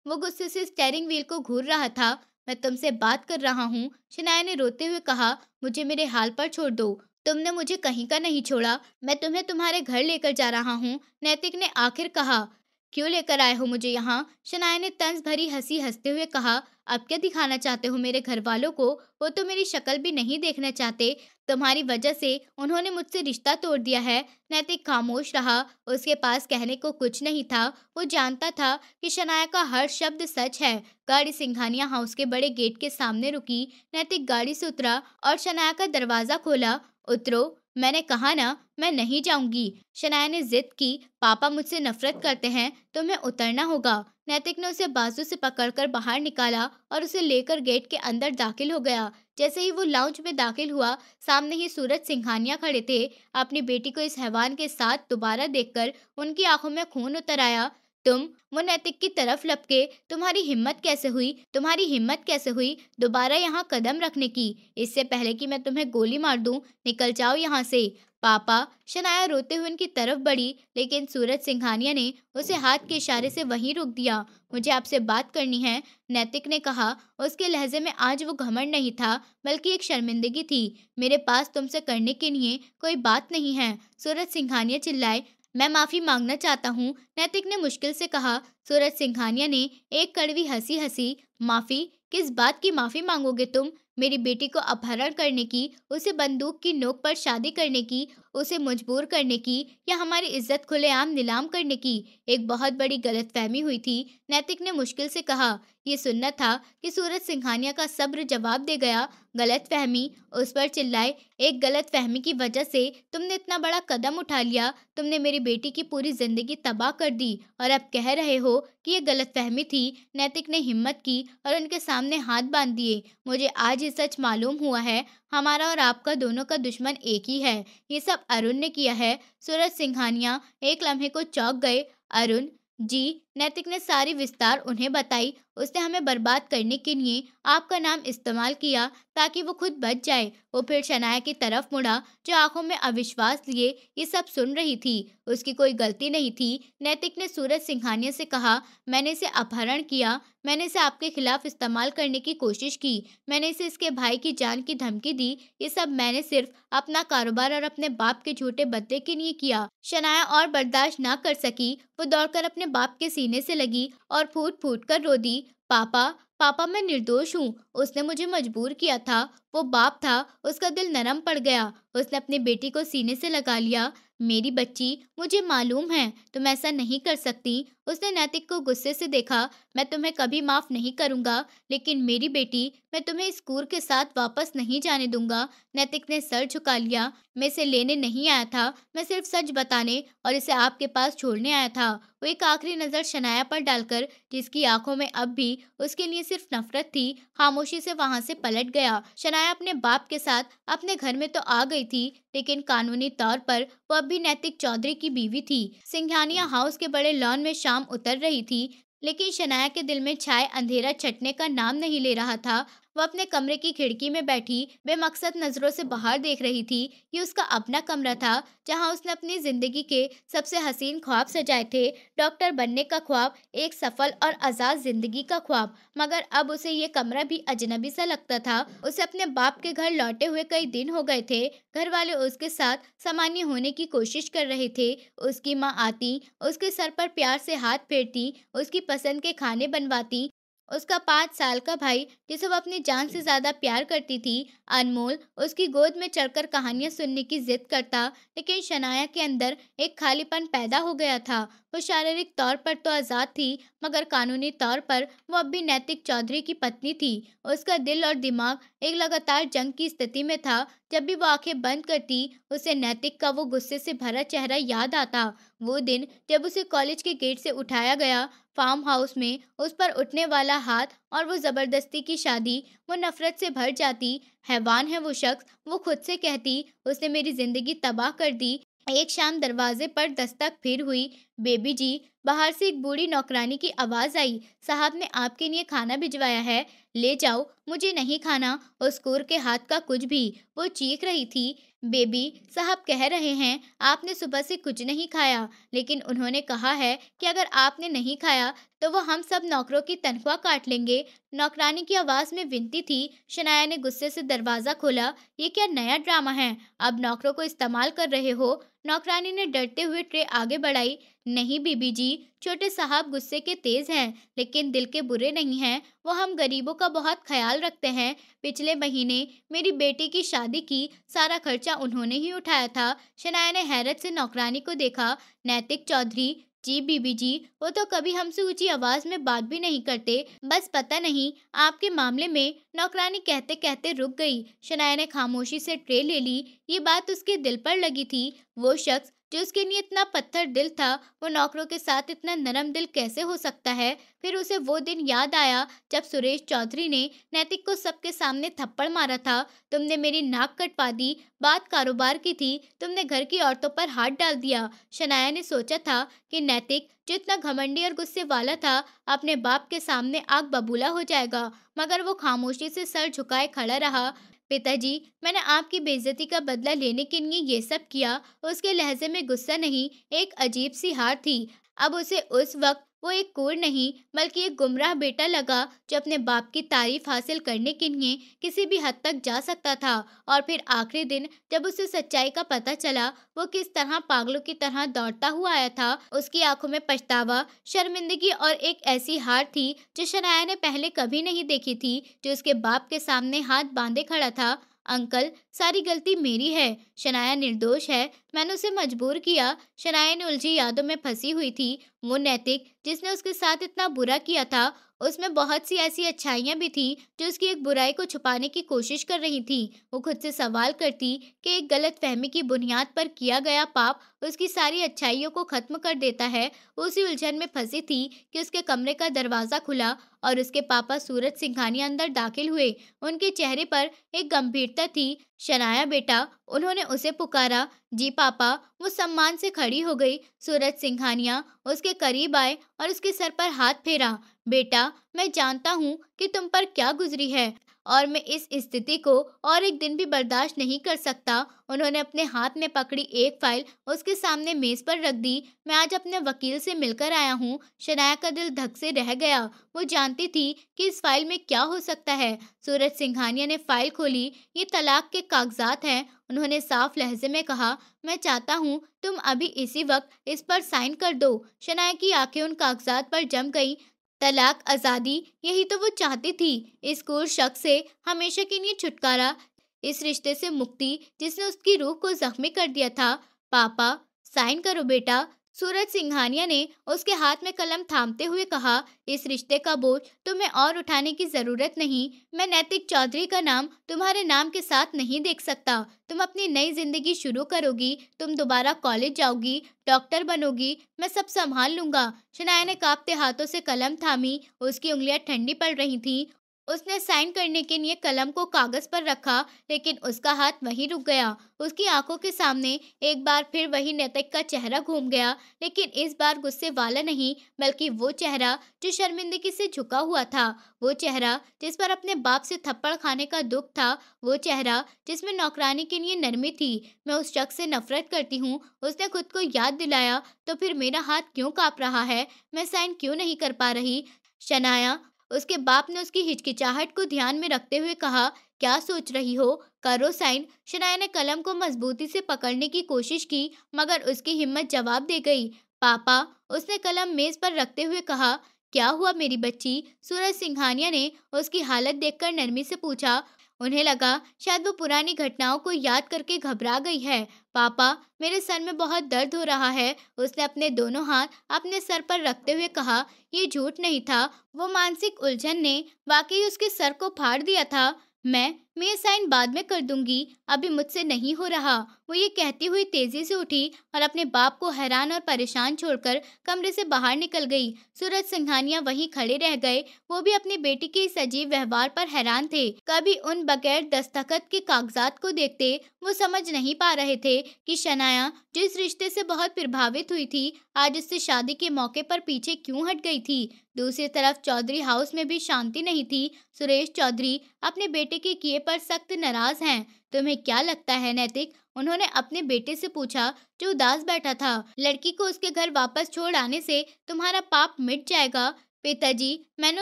वो गुस्से से स्टीयरिंग व्हील को घूर रहा था। मैं तुमसे बात कर रहा हूँ, शनाया ने रोते हुए कहा। मुझे मेरे हाल पर छोड़ दो। तुमने मुझे कहीं का नहीं छोड़ा। मैं तुम्हें तुम्हारे घर लेकर जा रहा हूँ, नैतिक ने आखिर कहा। क्यों लेकर आए हो मुझे यहाँ? शनाया ने तंज भरी हंसी हंसते हुए कहा। अब क्या दिखाना चाहते हो मेरे घर वालों को? वो तो मेरी शक्ल भी नहीं देखना चाहते। तुम्हारी वजह से उन्होंने मुझसे रिश्ता तोड़ दिया है। नैतिक खामोश रहा। उसके पास कहने को कुछ नहीं था। वो जानता था कि शनाया का हर शब्द सच है। गाड़ी सिंघानिया हाउस के बड़े गेट के सामने रुकी। नैतिक गाड़ी से उतरा और शनाया का दरवाजा खोला। उतरो, मैंने कहा ना, मैं नहीं जाऊंगी। शनाया ने जिद की। पापा मुझसे नफरत करते हैं, तुम्हें उतरना होगा। नैतिक ने उसे बाजू से पकड़कर बाहर निकाला और उसे लेकर गेट के अंदर दाखिल हो गया। जैसे ही वो लाउंज में दाखिल हुआ, सामने ही सूरज सिंघानिया खड़े थे। अपनी बेटी को इस हैवान के साथ दोबारा देखकर उनकी आंखों में खून उतर आया। तुम, वो नैतिक की तरफ लपके, तुम्हारी हिम्मत कैसे हुई? तुम्हारी हिम्मत कैसे हुई दोबारा यहाँ कदम रखने की? इससे पहले कि मैं तुम्हें गोली मार दूं, निकल जाओ यहाँ से। पापा, शनाया रोते हुए उनकी तरफ बढ़ी, लेकिन सूरज सिंघानिया ने उसे हाथ के इशारे से वहीं रोक दिया। मुझे आपसे बात करनी है, नैतिक ने कहा। उसके लहजे में आज वो घमंड नहीं था, बल्कि एक शर्मिंदगी थी। मेरे पास तुमसे करने के लिए कोई बात नहीं है, सूरज सिंघानिया चिल्लाए। मैं माफी मांगना चाहता हूँ, नैतिक ने मुश्किल से कहा। सूरज सिंघानिया ने एक कड़वी हंसी हंसी। माफी? किस बात की माफी मांगोगे तुम? मेरी बेटी को अपहरण करने की, उसे बंदूक की नोक पर शादी करने की, उसे मजबूर करने की, या हमारी इज्जत खुलेआम नीलाम करने की? एक बहुत बड़ी गलतफहमी हुई थी, नैतिक ने मुश्किल से कहा। ये सुनना था कि सूरज सिंघानिया का सब्र जवाब दे गया। गलतफहमी? उस पर चिल्लाए। एक गलतफहमी की वजह से तुमने इतना बड़ा कदम उठा लिया। तुमने मेरी बेटी की पूरी जिंदगी तबाह कर दी और अब कह रहे हो कि ये गलतफहमी थी। नैतिक ने हिम्मत की और उनके सामने हाथ बांध दिए। मुझे आज ये सच मालूम हुआ है, हमारा और आपका दोनों का दुश्मन एक ही है। ये सब अरुण ने किया है। सूरज सिंघानिया एक लम्हे को चौंक गए। अरुण? जी, नैतिक ने सारी विस्तार उन्हें बताई। उसने हमें बर्बाद करने के लिए आपका नाम इस्तेमाल किया ताकि वो खुद बच जाए। वो फिर शनाया की तरफ मुड़ा, जो आंखों में अविश्वास लिए ये सब सुन रही थी। उसकी कोई गलती नहीं थी, नैतिक ने सूरज सिंघानिया से कहा। मैंने इसे अपहरण किया, मैंने इसे आपके खिलाफ इस्तेमाल करने की कोशिश की, मैंने इसे इसके भाई की जान की धमकी दी। ये सब मैंने सिर्फ अपना कारोबार और अपने बाप के झूठे बदले के लिए किया। शनाया और बर्दाश्त ना कर सकी। वो दौड़कर अपने बाप के सीने से लगी और फूट फूट कर रो दी। पापा, पापा, मैं निर्दोष हूँ। उसने मुझे मजबूर किया था। वो बाप था, उसका दिल नरम पड़ गया। उसने अपनी बेटी को सीने से लगा लिया। मेरी बच्ची, मुझे मालूम है तुम ऐसा नहीं कर सकती। उसने नैतिक को गुस्से से देखा। मैं तुम्हें कभी माफ नहीं करूंगा, लेकिन मेरी बेटी, मैं तुम्हें इस कूर के साथ वापस नहीं जाने दूंगा। नैतिक ने सर झुका लिया। मैं इसे लेने नहीं आया था, मैं सिर्फ सच बताने और इसे आपके पास छोड़ने आया था। वो एक आखिरी नजर शनाया पर डालकर, जिसकी आंखों में अब भी उसके लिए सिर्फ नफरत थी, खामोशी से वहां से पलट गया। शनाया अपने बाप के साथ अपने घर में तो आ गई थी, लेकिन कानूनी तौर पर वो अब भी नैतिक चौधरी की बीवी थी। सिंघानिया हाउस के बड़े लॉन में शाम उतर रही थी, लेकिन शनाया के दिल में छाए अंधेरा छटने का नाम नहीं ले रहा था। वो अपने कमरे की खिड़की में बैठी बेमकसद नजरों से बाहर देख रही थी। ये उसका अपना कमरा था, जहां उसने अपनी जिंदगी के सबसे हसीन ख्वाब सजाए थे। डॉक्टर बनने का ख्वाब, एक सफल और आजाद जिंदगी का ख्वाब। मगर अब उसे ये कमरा भी अजनबी सा लगता था। उसे अपने बाप के घर लौटे हुए कई दिन हो गए थे। घर वाले उसके साथ सामान्य होने की कोशिश कर रहे थे। उसकी माँ आती, उसके सर पर प्यार से हाथ फेरती, उसकी पसंद के खाने बनवाती। उसका 5 साल का भाई, जिसे वो अपनी जान से ज्यादा प्यार करती थी, अनमोल, उसकी गोद में चढ़कर कहानियां सुनने की जिद करता। लेकिन शनाया के अंदर एक खालीपन पैदा हो गया था। वो शारीरिक तौर पर तो आजाद थी, मगर कानूनी तौर पर वो अब भी नैतिक चौधरी की पत्नी थी। उसका दिल और दिमाग एक लगातार जंग की स्थिति में था। जब भी वो आंखें बंद करती, उसे नैतिक का वो गुस्से से भरा चेहरा याद आता। वो दिन जब उसे कॉलेज के गेट से उठाया गया, फार्म हाउस में उस पर उठने वाला हाथ और वो जबरदस्ती की शादी। वो नफरत से भर जाती। हैवान है वो शख्स, वो खुद से कहती। उसने मेरी जिंदगी तबाह कर दी। एक शाम दरवाजे पर दस्तक फिर हुई। बेबी जी, बाहर से एक बूढ़ी नौकरानी की आवाज आई। साहब ने आपके लिए खाना भिजवाया है, ले जाओ। मुझे नहीं खाना उस कूर के हाथ का कुछ भी, वो चीख रही थी। बेबी साहब कह रहे हैं आपने सुबह से कुछ नहीं खाया, लेकिन उन्होंने कहा है कि अगर आपने नहीं खाया तो वो हम सब नौकरों की तनख्वाह काट लेंगे। नौकरानी की आवाज में विनती थी। शनाया ने गुस्से से दरवाजा खोला। ये क्या नया ड्रामा है? अब नौकरों को इस्तेमाल कर रहे हो? नौकरानी ने डरते हुए ट्रे आगे बढ़ाई। नहीं बीबी जी, छोटे साहब गुस्से के तेज हैं, लेकिन दिल के बुरे नहीं हैं। वो हम गरीबों का बहुत ख्याल रखते हैं। पिछले महीने मेरी बेटी की शादी की सारा खर्चा उन्होंने ही उठाया था। शनाया ने हैरत से नौकरानी को देखा। नैतिक चौधरी? जी बीबी जी, वो तो कभी हमसे ऊंची आवाज में बात भी नहीं करते। बस पता नहीं आपके मामले में। नौकरानी कहते कहते रुक गई। शनाया ने खामोशी से ट्रे ले ली। ये बात उसके दिल पर लगी थी। वो शख्स जो उसके लिए इतना पत्थर दिल था, वो नौकरों के साथ इतना नरम दिल कैसे हो सकता है? फिर उसे वो दिन याद आया जब सुरेश चौधरी ने नैतिक को सबके सामने थप्पड़ मारा था। तुमने मेरी नाक कटवा दी। बात कारोबार की थी, तुमने घर की औरतों पर हाथ डाल दिया। शनाया ने सोचा था कि नैतिक, जो इतना घमंडी और गुस्से वाला था, अपने बाप के सामने आग बबूला हो जाएगा, मगर वो खामोशी से सर झुकाए खड़ा रहा। पिताजी, मैंने आपकी बेइज्जती का बदला लेने के लिए ये सब किया। उसके लहजे में गुस्सा नहीं, एक अजीब सी हार थी। अब उसे उस वक्त वो एक कूर नहीं, बल्कि एक गुमराह बेटा लगा, जो अपने बाप की तारीफ हासिल करने के लिए किसी भी हद तक जा सकता था। और फिर आखिरी दिन जब उसे सच्चाई का पता चला, वो किस तरह पागलों की तरह दौड़ता हुआ आया था। उसकी आंखों में पछतावा, शर्मिंदगी और एक ऐसी हार थी जो शनाया ने पहले कभी नहीं देखी थी। जो उसके बाप के सामने हाथ बांधे खड़ा था। अंकल, सारी गलती मेरी है। शनाया निर्दोष है, मैंने उसे मजबूर किया। शनाया ने उलझी यादों में फंसी हुई थी। वो नैतिक जिसने उसके साथ इतना बुरा किया था, उसमें बहुत सी ऐसी अच्छाइयां भी थी जो उसकी एक बुराई को छुपाने की कोशिश कर रही थी। वो खुद से सवाल करती कि एक गलत फहमी की बुनियाद पर किया गया पाप उसकी सारी अच्छाइयों को खत्म कर देता है। वो उसी उलझन में फंसी थी कि उसके कमरे का दरवाजा खुला और उसके पापा सूरज सिंघानिया अंदर दाखिल हुए। उनके चेहरे पर एक गंभीरता थी। शनाया बेटा, उन्होंने उसे पुकारा। जी पापा। वो सम्मान से खड़ी हो गई। सूरज सिंघानिया उसके करीब आए और उसके सर पर हाथ फेरा। बेटा, मैं जानता हूँ कि तुम पर क्या गुजरी है, और मैं इस स्थिति को और एक दिन भी बर्दाश्त नहीं कर सकता। उन्होंने अपने हाथ में पकड़ी एक फाइल उसके सामने मेज पर रख दी। मैं आज अपने वकील से मिलकर आया हूँ। शनाया का दिल धक से रह गया। वो जानती थी कि इस फाइल में क्या हो सकता है। सूरज सिंघानिया ने फाइल खोली। ये तलाक के कागजात हैं। उन्होंने साफ लहजे में कहा, मैं चाहता हूँ तुम अभी इसी वक्त इस पर साइन कर दो। शनाया की आंखें उन कागजात पर जम गईं। तलाक, आजादी, यही तो वो चाहती थी। इस क्रूर शख्स से हमेशा के लिए छुटकारा, इस रिश्ते से मुक्ति जिसने उसकी रूह को जख्मी कर दिया था। पापा, साइन करो बेटा। सूरज सिंघानिया ने उसके हाथ में कलम थामते हुए कहा, इस रिश्ते का बोझ तुम्हें और उठाने की जरूरत नहीं। मैं नैतिक चौधरी का नाम तुम्हारे नाम के साथ नहीं देख सकता। तुम अपनी नई जिंदगी शुरू करोगी, तुम दोबारा कॉलेज जाओगी, डॉक्टर बनोगी, मैं सब संभाल लूंगा। शनाया ने कांपते हाथों से कलम थामी। उसकी उंगलियां ठंडी पड़ रही थीं। उसने साइन करने के लिए कलम को कागज पर रखा, लेकिन उसका हाथ वहीं रुक गया। उसकी आंखों के सामने एक बार फिर वही नैतिक का चेहरा घूम गया, लेकिन इस बार गुस्से वाला नहीं, बल्कि वो चेहरा जो शर्मिंदगी से झुका हुआ था, वो चेहरा जिस पर अपने बाप से थप्पड़ खाने का दुख था, वो चेहरा जिसमें नौकरानी के लिए नरमी थी। मैं उस शख्स से नफरत करती हूँ, उसने खुद को याद दिलाया। तो फिर मेरा हाथ क्यों कांप रहा है? मैं साइन क्यों नहीं कर पा रही? शनाया, उसके बाप ने उसकी हिचकिचाहट को ध्यान में रखते हुए कहा, क्या सोच रही हो? करो साइन। शनाया ने कलम को मजबूती से पकड़ने की कोशिश की, मगर उसकी हिम्मत जवाब दे गई। पापा, उसने कलम मेज पर रखते हुए कहा। क्या हुआ मेरी बच्ची? सूरज सिंघानिया ने उसकी हालत देखकर नरमी से पूछा। उन्हें लगा शायद वो पुरानी घटनाओं को याद करके घबरा गई है। पापा, मेरे सर में बहुत दर्द हो रहा है। उसने अपने दोनों हाथ अपने सर पर रखते हुए कहा। ये झूठ नहीं था, वो मानसिक उलझन ने वाकई उसके सर को फाड़ दिया था। मैं ये साइन बाद में कर दूंगी, अभी मुझसे नहीं हो रहा। वो ये कहती हुई तेजी से उठी और अपने बाप को हैरान और परेशान छोड़कर कमरे से बाहर निकल गई। सूरज सिंघानिया वहीं खड़े रह गए। वो भी अपनी बेटी के इस अजीब व्यवहार पर हैरान थे। कभी उन बगैर दस्तखत के कागजात को देखते वो समझ नहीं पा रहे थे कि शनाया जिस रिश्ते से बहुत प्रभावित हुई थी, आज उससे शादी के मौके पर पीछे क्यों हट गई थी। दूसरी तरफ चौधरी हाउस में भी शांति नहीं थी। सुरेश चौधरी अपने बेटे के किए पर सख्त नाराज हैं। तुम्हें क्या लगता है नैतिक? उन्होंने अपने बेटे से पूछा, जो उदास बैठा था। लड़की को उसके घर वापस छोड़ आने से तुम्हारा पाप मिट जाएगा। पिताजी, मैंने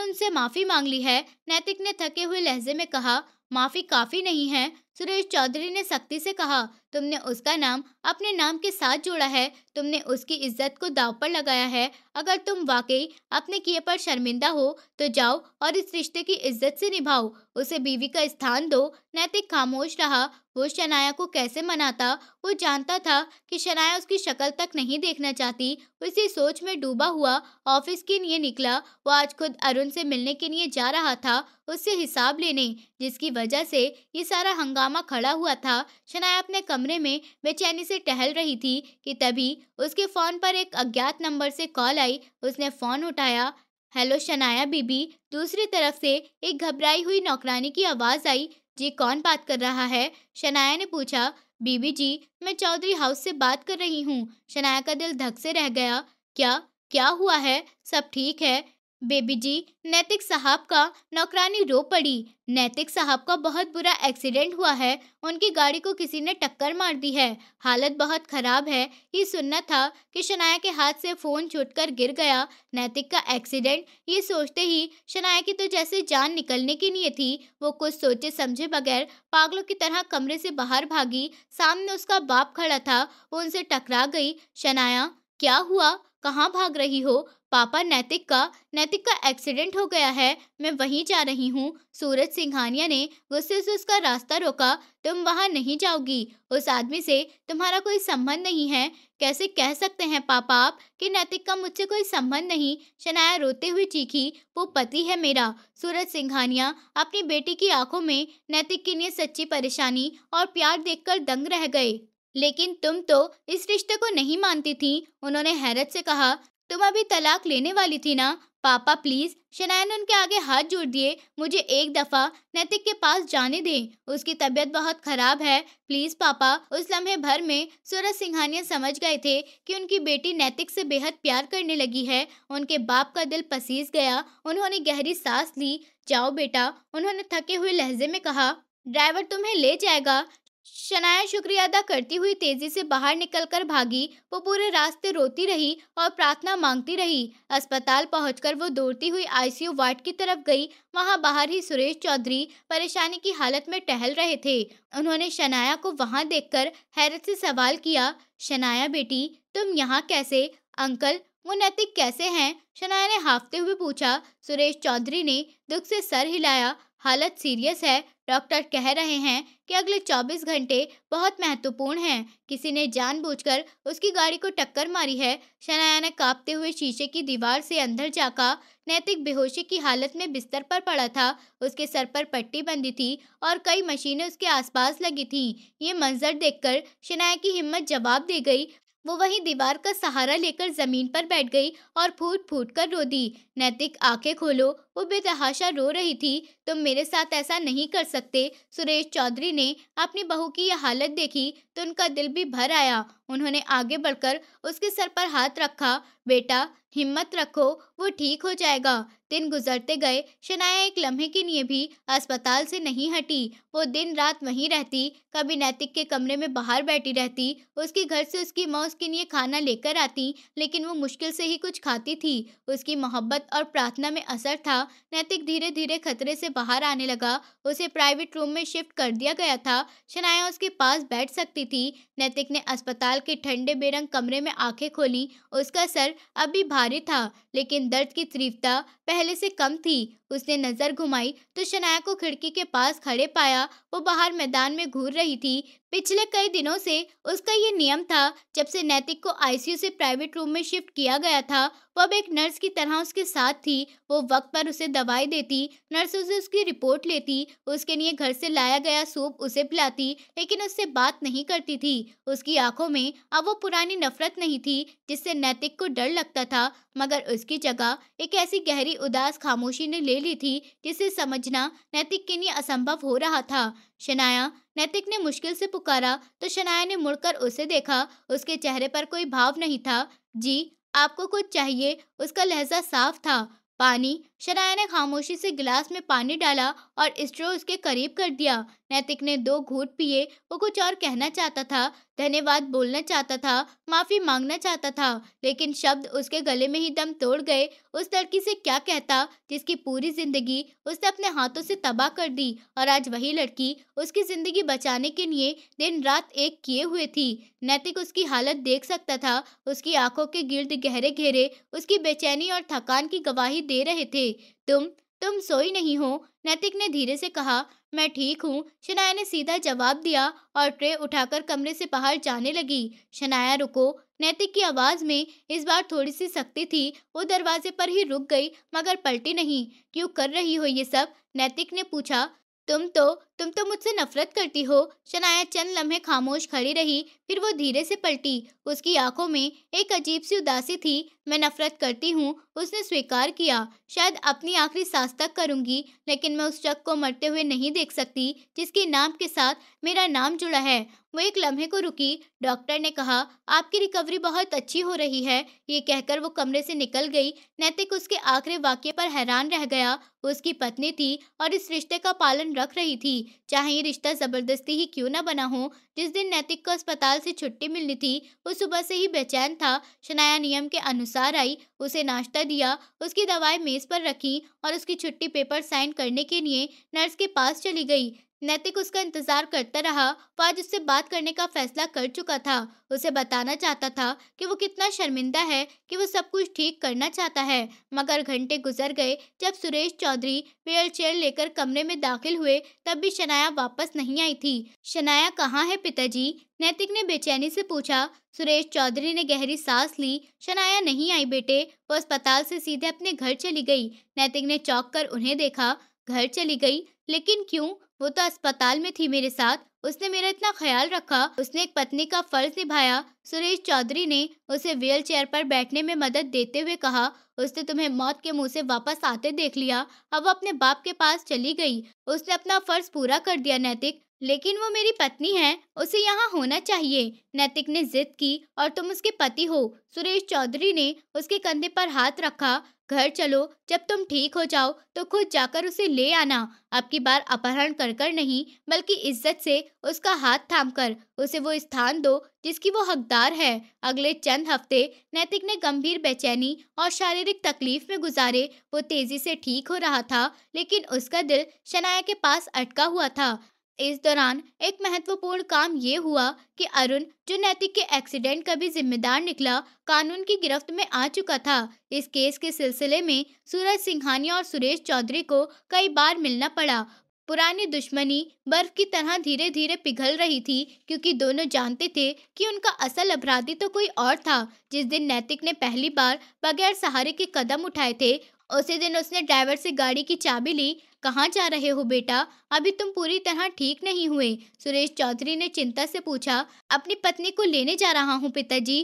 उनसे माफी मांग ली है, नैतिक ने थके हुए लहजे में कहा। माफी काफी नहीं है, सुरेश चौधरी ने सख्ती से कहा। तुमने उसका नाम अपने नाम के साथ जोड़ा है, तुमने उसकी इज्जत को दांव पर लगाया है। अगर तुम वाकई अपने किए पर शर्मिंदा हो तो जाओ और इस रिश्ते की इज्जत से निभाओ, उसे बीवी का स्थान दो। नैतिक खामोश रहा। वो शनाया को कैसे मनाता? वो जानता था कि शनाया उसकी शक्ल तक नहीं देखना चाहती। वो इसी सोच में डूबा हुआ ऑफिस के लिए निकला। वो आज खुद अरुण से मिलने के लिए जा रहा था, उससे हिसाब लेने, जिसकी वजह से ये सारा हंगामा खड़ा हुआ था। शनाया अपने कमरे में बेचैनी से टहल रही थी कि तभी उसके फोन पर एक अज्ञात नंबर से कॉल आई। उसने फोन उठाया। हेलो शनाया बीबी। दूसरी तरफ से एक घबराई हुई नौकरानी की आवाज आई। जी, कौन बात कर रहा है? शनाया ने पूछा। बीबी जी, मैं चौधरी हाउस से बात कर रही हूँ। शनाया का दिल धक से रह गया। क्या क्या हुआ है? सब ठीक है बेबी जी, नैतिक साहब का। नौकरानी रो पड़ी। नैतिक साहब का बहुत बुरा एक्सीडेंट हुआ है, उनकी गाड़ी को किसी ने टक्कर मार दी है, हालत बहुत खराब है। ये सुनना था कि शनाया के हाथ से फोन छूटकर गिर गया। नैतिक का एक्सीडेंट, ये सोचते ही शनाया की तो जैसे जान निकलने की नहीं थी। वो कुछ सोचे समझे बगैर पागलों की तरह कमरे से बाहर भागी। सामने उसका बाप खड़ा था, वो उनसे टकरा गई। शनाया, क्या हुआ? कहाँ भाग रही हो? पापा, नैतिक का एक्सीडेंट हो गया है, मैं वहीं जा रही हूँ। सूरज सिंघानिया ने गुस्से से उसका रास्ता रोका। तुम वहां नहीं जाओगी, उस आदमी से तुम्हारा कोई संबंध नहीं है। कैसे कह सकते हैं पापा आप कि नैतिक का मुझसे कोई संबंध नहीं? शनाया रोते हुए चीखी। वो पति है मेरा। सूरज सिंघानिया अपनी बेटी की आंखों में नैतिक के लिए सच्ची परेशानी और प्यार देखकर दंग रह गए। लेकिन तुम तो इस रिश्ते को नहीं मानती थी, उन्होंने हैरत से कहा। तुम अभी तलाक लेने वाली थी ना? पापा प्लीज, शनाया ने उनके आगे हाथ जोड़ दिए। मुझे एक दफा नैतिक के पास जाने दें, उसकी तबीयत बहुत खराब है, प्लीज पापा। उस लम्हे भर में सूरज सिंघानिया समझ गए थे कि उनकी बेटी नैतिक से बेहद प्यार करने लगी है। उनके बाप का दिल पसीज गया। उन्होंने गहरी सांस ली। जाओ बेटा, उन्होंने थके हुए लहजे में कहा। ड्राइवर तुम्हें ले जाएगा। शनाया शुक्रिया अदा करती हुई तेजी से बाहर निकलकर भागी। वो पूरे रास्ते रोती रही और प्रार्थना मांगती रही। अस्पताल पहुंचकर वो दौड़ती हुई आईसीयू वार्ड की तरफ गई। वहां बाहर ही सुरेश चौधरी परेशानी की हालत में टहल रहे थे। उन्होंने शनाया को वहां देखकर हैरत से सवाल किया। शनाया बेटी, तुम यहाँ कैसे? अंकल, वो नैतिक कैसे हैं? शनाया ने हाफते हुए पूछा। सुरेश चौधरी ने दुख से सर हिलाया। हालत सीरियस है, डॉक्टर कह रहे हैं कि अगले 24 घंटे बहुत महत्वपूर्ण हैं। किसी ने जानबूझकर उसकी गाड़ी को टक्कर मारी है। शनाया ने कांपते हुए शीशे की दीवार से अंदर झांका। नैतिक बेहोशी की हालत में बिस्तर पर पड़ा था। उसके सर पर पट्टी बंधी थी और कई मशीनें उसके आसपास लगी थीं। ये मंजर देखकर शनाया की हिम्मत जवाब दे गई। वो वहीं दीवार का सहारा लेकर जमीन पर बैठ गई और फूट फूट कर रो दी। नैतिक आंखें खोलो। वो बेतहाशा रो रही थी। तुम मेरे साथ ऐसा नहीं कर सकते। सुरेश चौधरी ने अपनी बहू की यह हालत देखी तो उनका दिल भी भर आया। उन्होंने आगे बढ़कर उसके सर पर हाथ रखा। बेटा, हिम्मत रखो, वो ठीक हो जाएगा। दिन गुजरते गए। शनाया एक लम्हे के लिए भी अस्पताल से नहीं हटी। वो दिन रात वहीं रहती, कभी नैतिक के कमरे में बाहर बैठी रहती। उसके घर से उसकी माँ उसके लिए खाना लेकर आती, लेकिन वो मुश्किल से ही कुछ खाती थी। उसकी मोहब्बत और प्रार्थना में असर था। नैतिक धीरे धीरे खतरे से बाहर आने लगा। उसे प्राइवेट रूम में शिफ्ट कर दिया गया था। शनाया उसके पास बैठ सकती थी। नैतिक ने अस्पताल के ठंडे बेरंग कमरे में आंखें खोली। उसका सर अब भी भारी था, लेकिन दर्द की तीव्रता पहले से कम थी। उसने नजर घुमाई तो शनाया को खिड़की के पास खड़े पाया। वो बाहर मैदान में घूर रही थी। पिछले कई दिनों से उसका ये नियम था, जब से नैतिक को आईसीयू से प्राइवेट रूम में शिफ्ट किया गया था, वो अब एक नर्स की तरह उसके साथ थी। वो वक्त पर उसे दवाई देती, नर्स उसे उसकी रिपोर्ट लेती, उसके लिए घर से लाया गया सूप उसे पिलाती, लेकिन उससे बात नहीं करती थी। उसकी आंखों में अब वो पुरानी नफरत नहीं थी जिससे नैतिक को डर लगता था, मगर उसकी जगह एक ऐसी गहरी उदास खामोशी ने ले ली थी जिसे समझना नैतिक के लिए असंभव हो रहा था। शनाया, नैतिक ने मुश्किल से पुकारा तो शनाया ने मुड़कर उसे देखा। उसके चेहरे पर कोई भाव नहीं था। जी, आपको कुछ चाहिए? उसका लहजा साफ था। पानी? शनाया ने खामोशी से गिलास में पानी डाला और स्ट्रो उसके करीब कर दिया। नैतिक ने 2 घूंट पिए। वो कुछ और कहना चाहता था, धन्यवाद बोलना चाहता था, माफी मांगना चाहता था, लेकिन शब्द उसके गले में ही दम तोड़ गए। उस लड़की से क्या कहता जिसकी पूरी जिंदगी उसने अपने हाथों से तबाह कर दी, और आज वही लड़की उसकी जिंदगी बचाने के लिए दिन रात एक किए हुए थी। नैतिक उसकी हालत देख सकता था। उसकी आंखों के गिर्द गहरे घेरे उसकी बेचैनी और थकान की गवाही दे रहे थे। तुम तुम सोई नहीं हो? नैतिक ने धीरे से कहा। मैं ठीक हूँ, शनाया ने सीधा जवाब दिया और ट्रे उठाकर कमरे से बाहर जाने लगी। शनाया, रुको। नैतिक की आवाज में इस बार थोड़ी सी सख्ती थी। वो दरवाजे पर ही रुक गई, मगर पलटी नहीं। क्यों कर रही हो ये सब? नैतिक ने पूछा। तुम तो मुझसे नफरत करती हो। शनाया चंद लम्हे खामोश खड़ी रही, फिर वो धीरे से पलटी। उसकी आंखों में एक अजीब सी उदासी थी। मैं नफरत करती हूँ, उसने स्वीकार किया। शायद अपनी आखिरी सांस तक करूंगी, लेकिन मैं उस शख्स को मरते हुए नहीं देख सकती जिसके नाम के साथ मेरा नाम जुड़ा है। वो एक लम्हे को रुकी। डॉक्टर ने कहा, आपकी रिकवरी बहुत अच्छी हो रही है। ये कहकर वो कमरे से निकल गई। नैतिक उसके आखिरी वाक्य पर हैरान रह गया। वो उसकी पत्नी थी और इस रिश्ते का पालन रख रही थी, चाहे ये रिश्ता जबरदस्ती ही क्यों न बना हो। जिस दिन नैतिक को अस्पताल से छुट्टी मिलनी थी, वो सुबह से ही बेचैन था। शनाया नियम के अनुसार आई, उसे नाश्ता दिया, उसकी दवाएं मेज पर रखी और उसकी छुट्टी पेपर साइन करने के लिए नर्स के पास चली गई। नैतिक उसका इंतजार करता रहा। वो आज उससे बात करने का फैसला कर चुका था। उसे बताना चाहता था कि वो कितना शर्मिंदा है, कि वो सब कुछ ठीक करना चाहता है। मगर घंटे गुजर गए। जब सुरेश चौधरी व्हील चेयर लेकर कमरे में दाखिल हुए, तब भी शनाया वापस नहीं आई थी। शनाया कहाँ है पिताजी? नैतिक ने बेचैनी से पूछा। सुरेश चौधरी ने गहरी सांस ली। शनाया नहीं आई बेटे, वो अस्पताल से सीधे अपने घर चली गई। नैतिक ने चौंक कर उन्हें देखा। घर चली गई? लेकिन क्यों? वो तो अस्पताल में थी मेरे साथ। उसने मेरा इतना ख्याल रखा, उसने एक पत्नी का फर्ज निभाया। सुरेश चौधरी ने उसे व्हील चेयर पर बैठने में मदद देते हुए कहा। उसने तुम्हें मौत के मुंह से वापस आते देख लिया। अब वो अपने बाप के पास चली गई। उसने अपना फर्ज पूरा कर दिया नैतिक। लेकिन वो मेरी पत्नी है, उसे यहाँ होना चाहिए। नैतिक ने जिद की। और तुम उसके पति हो। सुरेश चौधरी ने उसके कंधे पर हाथ रखा। घर चलो, जब तुम ठीक हो जाओ तो खुद जाकर उसे ले आना। अब की बार अपहरण कर कर नहीं, बल्कि इज्जत से उसका हाथ थामकर उसे वो स्थान दो जिसकी वो हकदार है। अगले चंद हफ्ते नैतिक ने गंभीर बेचैनी और शारीरिक तकलीफ में गुजारे। वो तेजी से ठीक हो रहा था, लेकिन उसका दिल शनाया के पास अटका हुआ था। इस दौरान एक महत्वपूर्ण काम ये हुआ कि अरुण, जो नैतिक के एक्सीडेंट का भी जिम्मेदार निकला, कानून की गिरफ्त में आ चुका था। इस केस के सिलसिले में सूरज सिंघानिया और सुरेश चौधरी को कई बार मिलना पड़ा। पुरानी दुश्मनी बर्फ की तरह धीरे धीरे पिघल रही थी, क्योंकि दोनों जानते थे कि उनका असल अपराधी तो कोई और था। जिस दिन नैतिक ने पहली बार बगैर सहारे के कदम उठाए थे, उसी दिन उसने ड्राइवर से गाड़ी की चाबी ली। कहाँ जा रहे हो बेटा? अभी तुम पूरी तरह ठीक नहीं हुए। सुरेश चौधरी ने चिंता से पूछा। अपनी पत्नी को लेने जा रहा हूँ पिताजी।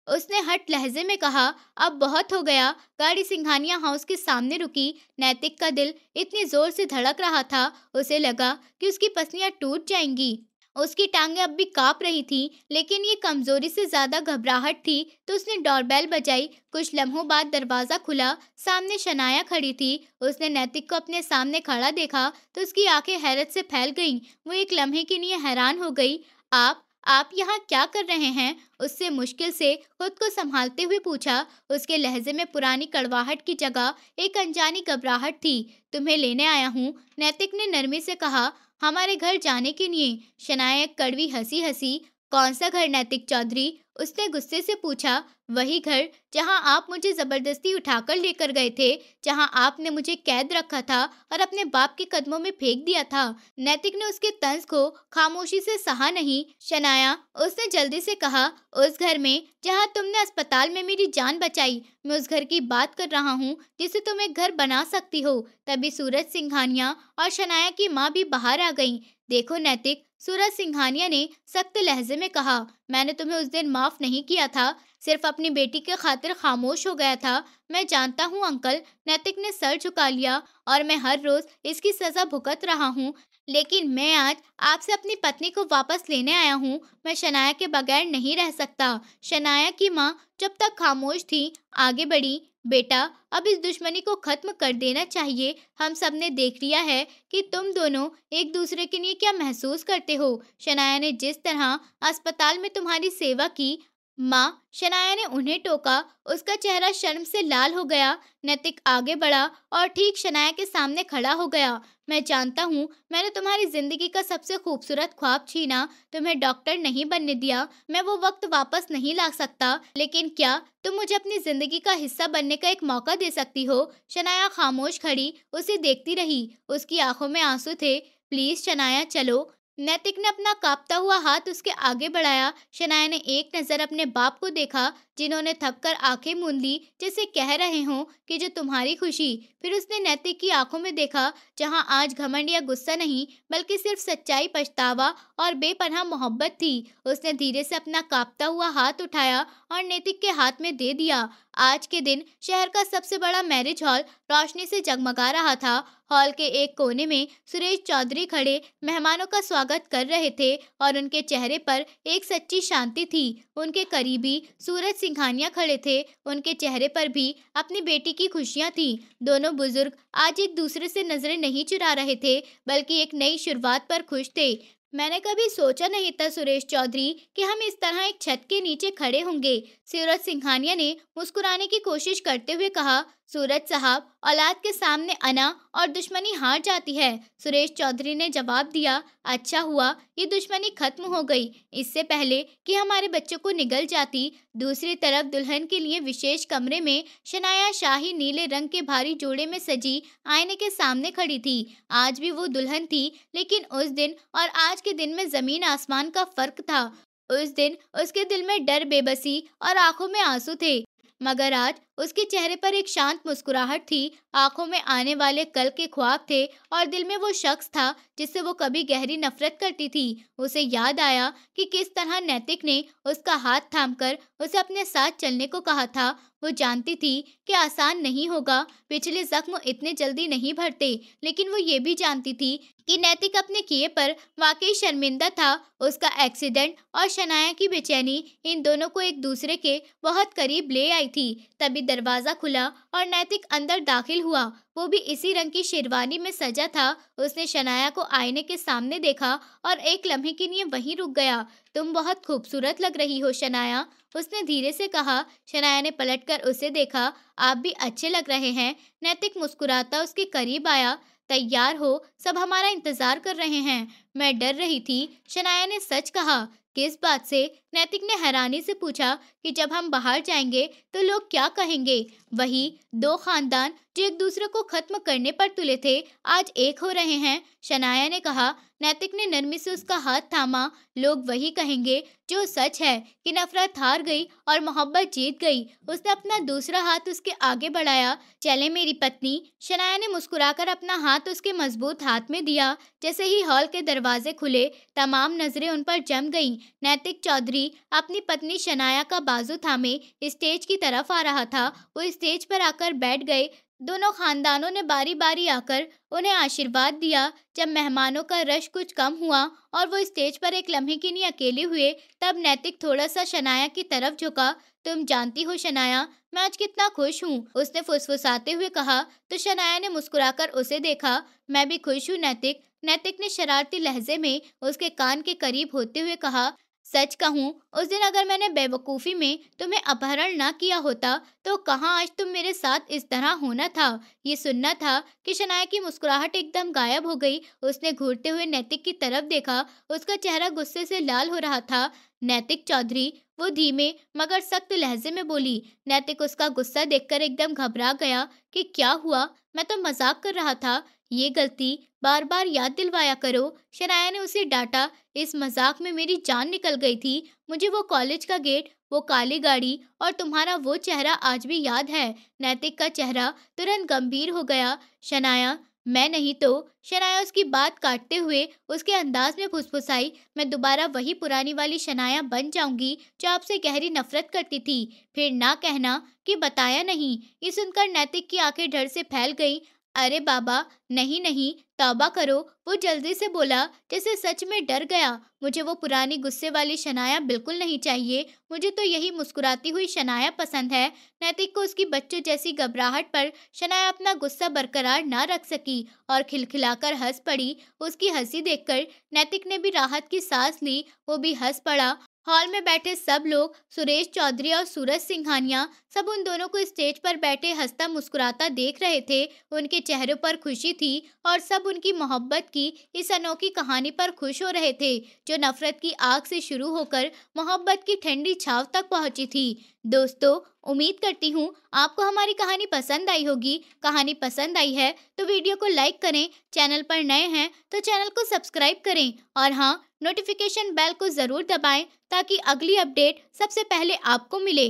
उसने हट लहजे में कहा। अब बहुत हो गया। गाड़ी सिंघानिया हाउस के सामने रुकी। नैतिक का दिल इतनी जोर से धड़क रहा था, उसे लगा कि उसकी पसलियां टूट जाएंगी। उसकी टांगें अब भी कांप रही थीं, लेकिन ये कमजोरी से ज्यादा घबराहट थी। तो उसने डोरबेल बजाई। कुछ लम्हों बाद दरवाजा खुला। सामने शनाया खड़ी थी। उसने नैतिक को अपने सामने खड़ा देखा तो उसकी आंखें हैरत से फैल गईं। वो एक लम्हे के लिए हैरान हो गई। आप यहाँ क्या कर रहे हैं? उससे मुश्किल से खुद को संभालते हुए पूछा। उसके लहजे में पुरानी कड़वाहट की जगह एक अनजानी घबराहट थी। तुम्हें लेने आया हूँ, नैतिक ने नरमी से कहा। हमारे घर जाने के लिए? शनाया एक कड़वी हंसी हंसी। कौन सा घर नैतिक चौधरी? उसने गुस्से से पूछा। वही घर जहां आप मुझे जबरदस्ती उठाकर लेकर गए थे, जहां आपने मुझे कैद रखा था और अपने बाप के कदमों में फेंक दिया था। नैतिक ने उसके तंज को खामोशी से सहा नहीं। शनाया, उसने जल्दी से कहा, उस घर में जहां तुमने अस्पताल में मेरी जान बचाई। मैं उस घर की बात कर रहा हूँ जिसे तुम एक घर बना सकती हो। तभी सूरज सिंघानिया और शनाया की माँ भी बाहर आ गईं। देखो नैतिक, सूरज सिंघानिया ने सख्त लहजे में कहा, मैंने तुम्हें उस दिन माफ नहीं किया था, सिर्फ अपनी बेटी के खातिर खामोश हो गया था। मैं जानता हूँ अंकल, नैतिक ने सर झुका लिया, और मैं हर रोज इसकी सजा भुगत रहा हूँ, लेकिन मैं आज आपसे अपनी पत्नी को वापस लेने आया हूँ। मैं शनाया के बगैर नहीं रह सकता। शनाया की माँ जब तक खामोश थी, आगे बढ़ी। बेटा, अब इस दुश्मनी को खत्म कर देना चाहिए। हम सब ने देख लिया है कि तुम दोनों एक दूसरे के लिए क्या महसूस करते हो। शनाया ने जिस तरह अस्पताल में तुम्हारी सेवा की। माँ, शनाया ने उन्हें टोका। उसका चेहरा शर्म से लाल हो गया। नैतिक आगे बढ़ा और ठीक शनाया के सामने खड़ा हो गया। मैं जानता हूँ, मैंने तुम्हारी जिंदगी का सबसे खूबसूरत ख्वाब छीना, तुम्हें डॉक्टर नहीं बनने दिया। मैं वो वक्त वापस नहीं ला सकता, लेकिन क्या तुम मुझे अपनी जिंदगी का हिस्सा बनने का एक मौका दे सकती हो? शनाया खामोश खड़ी उसे देखती रही। उसकी आंखों में आंसू थे। प्लीज शनाया, चलो। नैतिक ने अपना कांपता हुआ हाथ उसके आगे बढ़ाया। शनाया ने एक नजर अपने बाप को देखा, जिन्होंने थककर आंखें मूंद ली, जैसे कह रहे हों कि जो तुम्हारी खुशी। फिर उसने नैतिक की आंखों में देखा, जहां आज घमंड या गुस्सा नहीं, बल्कि सिर्फ सच्चाई, पछतावा और बेपनाह मोहब्बत थी। उसने धीरे से अपना कांपता हुआ हाथ उठाया और नैतिक के हाथ में दे दिया। आज के दिन शहर का सबसे बड़ा मैरिज हॉल रोशनी से जगमगा रहा था। हॉल के एक कोने में सुरेश चौधरी खड़े मेहमानों का स्वागत कर रहे थे, और उनके चेहरे पर एक सच्ची शांति थी। उनके करीबी सूरज सिंघानिया खड़े थे। उनके चेहरे पर भी अपनी बेटी की खुशियां थीं। दोनों बुजुर्ग आज एक दूसरे से नजरें नहीं चुरा रहे थे, बल्कि एक नई शुरुआत पर खुश थे। मैंने कभी सोचा नहीं था सुरेश चौधरी कि हम इस तरह एक छत के नीचे खड़े होंगे। सूरज सिंघानिया ने मुस्कुराने की कोशिश करते हुए कहा। सूरज साहब, औलाद के सामने अना और दुश्मनी हार जाती है। सुरेश चौधरी ने जवाब दिया। अच्छा हुआ ये दुश्मनी खत्म हो गई, इससे पहले कि हमारे बच्चों को निगल जाती। दूसरी तरफ दुल्हन के लिए विशेष कमरे में शनाया शाही नीले रंग के भारी जोड़े में सजी आईने के सामने खड़ी थी। आज भी वो दुल्हन थी, लेकिन उस दिन और आज के दिन में जमीन आसमान का फर्क था। उस दिन उसके दिल में डर, बेबसी और आंखों में आंसू थे, मगर आज उसके चेहरे पर एक शांत मुस्कुराहट थी। आंखों में आने वाले कल के ख्वाब थे, और दिल में वो शख्स था जिससे वो कभी गहरी नफरत करती थी। उसे याद आया कि किस तरह नैतिक ने उसका हाथ थामकर उसे अपने साथ चलने को कहा था। वो जानती थी कि आसान नहीं होगा, पिछले जख्म इतने जल्दी नहीं भरते, लेकिन वो ये भी जानती थी कि नैतिक अपने किए पर वाकई शर्मिंदा था। उसका एक्सीडेंट और शनाया की बेचैनी इन दोनों को एक दूसरे के बहुत करीब ले आई थी। तभी दरवाजा खुला और नैतिक अंदर दाखिल हुआ। वो भी इसी रंग की शेरवानी में सजा था। उसने शनाया को आईने के सामने देखा और एक लम्हे के लिए वहीं रुक गया। तुम बहुत खूबसूरत लग रही हो शनाया, उसने धीरे से कहा। शनाया ने पलटकर उसे देखा। आप भी अच्छे लग रहे हैं। नैतिक मुस्कुराता उसके करीब आया। तैयार हो, सब हमारा इंतजार कर रहे हैं। मैं डर रही थी, शनाया ने सच कहा। किस बात से? नैतिक ने हैरानी से पूछा। कि जब हम बाहर जाएंगे तो लोग क्या कहेंगे। वही दो खानदान जो एक दूसरे को खत्म करने पर तुले थे, आज एक हो रहे हैं, शनाया ने कहा। नैतिक ने नरमी से उसका हाथ थामा। लोग वही कहेंगे जो सच है कि नफरत हार गई और मोहब्बत जीत गई। उसने अपना दूसरा हाथ उसके आगे बढ़ाया। चले मेरी पत्नी। शनाया ने मुस्कुराकर अपना हाथ उसके मजबूत हाथ में दिया। जैसे ही हॉल के दरवाजे खुले, तमाम नजरें उन पर जम गईं। नैतिक चौधरी अपनी पत्नी शनाया का बाजू थामे स्टेज की तरफ आ रहा था। वो स्टेज पर आकर बैठ गए। दोनों खानदानों ने बारी बारी आकर उन्हें आशीर्वाद दिया। जब मेहमानों का रश कुछ कम हुआ और वो स्टेज पर एक लम्हे के लिए अकेले हुए, तब नैतिक थोड़ा सा शनाया की तरफ झुका। तुम जानती हो शनाया, मैं आज कितना खुश हूँ, उसने फुसफुसाते हुए कहा। तो शनाया ने मुस्कुराकर उसे देखा। मैं भी खुश हूँ नैतिक। नैतिक ने शरारती लहजे में उसके कान के करीब होते हुए कहा। सच कहूँ, उस दिन अगर मैंने बेवकूफ़ी में तुम्हें अपहरण ना किया होता, तो कहाँ आज तुम मेरे साथ इस तरह होना था। ये सुनना था कि शनाया की मुस्कुराहट एकदम गायब हो गई। उसने घूरते हुए नैतिक की तरफ देखा। उसका चेहरा गुस्से से लाल हो रहा था। नैतिक चौधरी, वो धीमे मगर सख्त लहजे में बोली। नैतिक उसका गुस्सा देखकर एकदम घबरा गया कि क्या हुआ, मैं तो मजाक कर रहा था। ये गलती बार बार याद दिलवाया करो, शनाया ने उसे डांटा। इस मजाक में मेरी जान निकल गई थी। मुझे वो कॉलेज का गेट, वो काली गाड़ी और तुम्हारा वो चेहरा आज भी याद है। नैतिक का चेहरा तुरंत गंभीर हो गया। शनाया, मैं नहीं तो। शनाया उसकी बात काटते हुए उसके अंदाज में फुसफुसाई। मैं दोबारा वही पुरानी वाली शनाया बन जाऊंगी जो आपसे गहरी नफरत करती थी। फिर ना कहना कि बताया नहीं। ये सुनकर नैतिक की आंखें डर से फैल गईं। अरे बाबा, नहीं नहीं, तौबा करो, वो जल्दी से बोला, जैसे सच में डर गया। मुझे वो पुरानी गुस्से वाली शनाया बिल्कुल नहीं चाहिए। मुझे तो यही मुस्कुराती हुई शनाया पसंद है। नैतिक को उसकी बच्चों जैसी घबराहट पर शनाया अपना गुस्सा बरकरार ना रख सकी और खिलखिलाकर हंस पड़ी। उसकी हंसी देखकर नैतिक ने भी राहत की सांस ली। वो भी हंस पड़ा। हॉल में बैठे सब लोग, सुरेश चौधरी और सूरज सिंघानिया, सब उन दोनों को स्टेज पर बैठे हंसता मुस्कुराता देख रहे थे। उनके चेहरों पर खुशी थी और सब उनकी मोहब्बत की इस अनोखी कहानी पर खुश हो रहे थे, जो नफरत की आग से शुरू होकर मोहब्बत की ठंडी छाव तक पहुंची थी। दोस्तों, उम्मीद करती हूँ आपको हमारी कहानी पसंद आई होगी। कहानी पसंद आई है तो वीडियो को लाइक करें, चैनल पर नए हैं तो चैनल को सब्सक्राइब करें और हाँ, नोटिफिकेशन बेल को ज़रूर दबाएं ताकि अगली अपडेट सबसे पहले आपको मिले।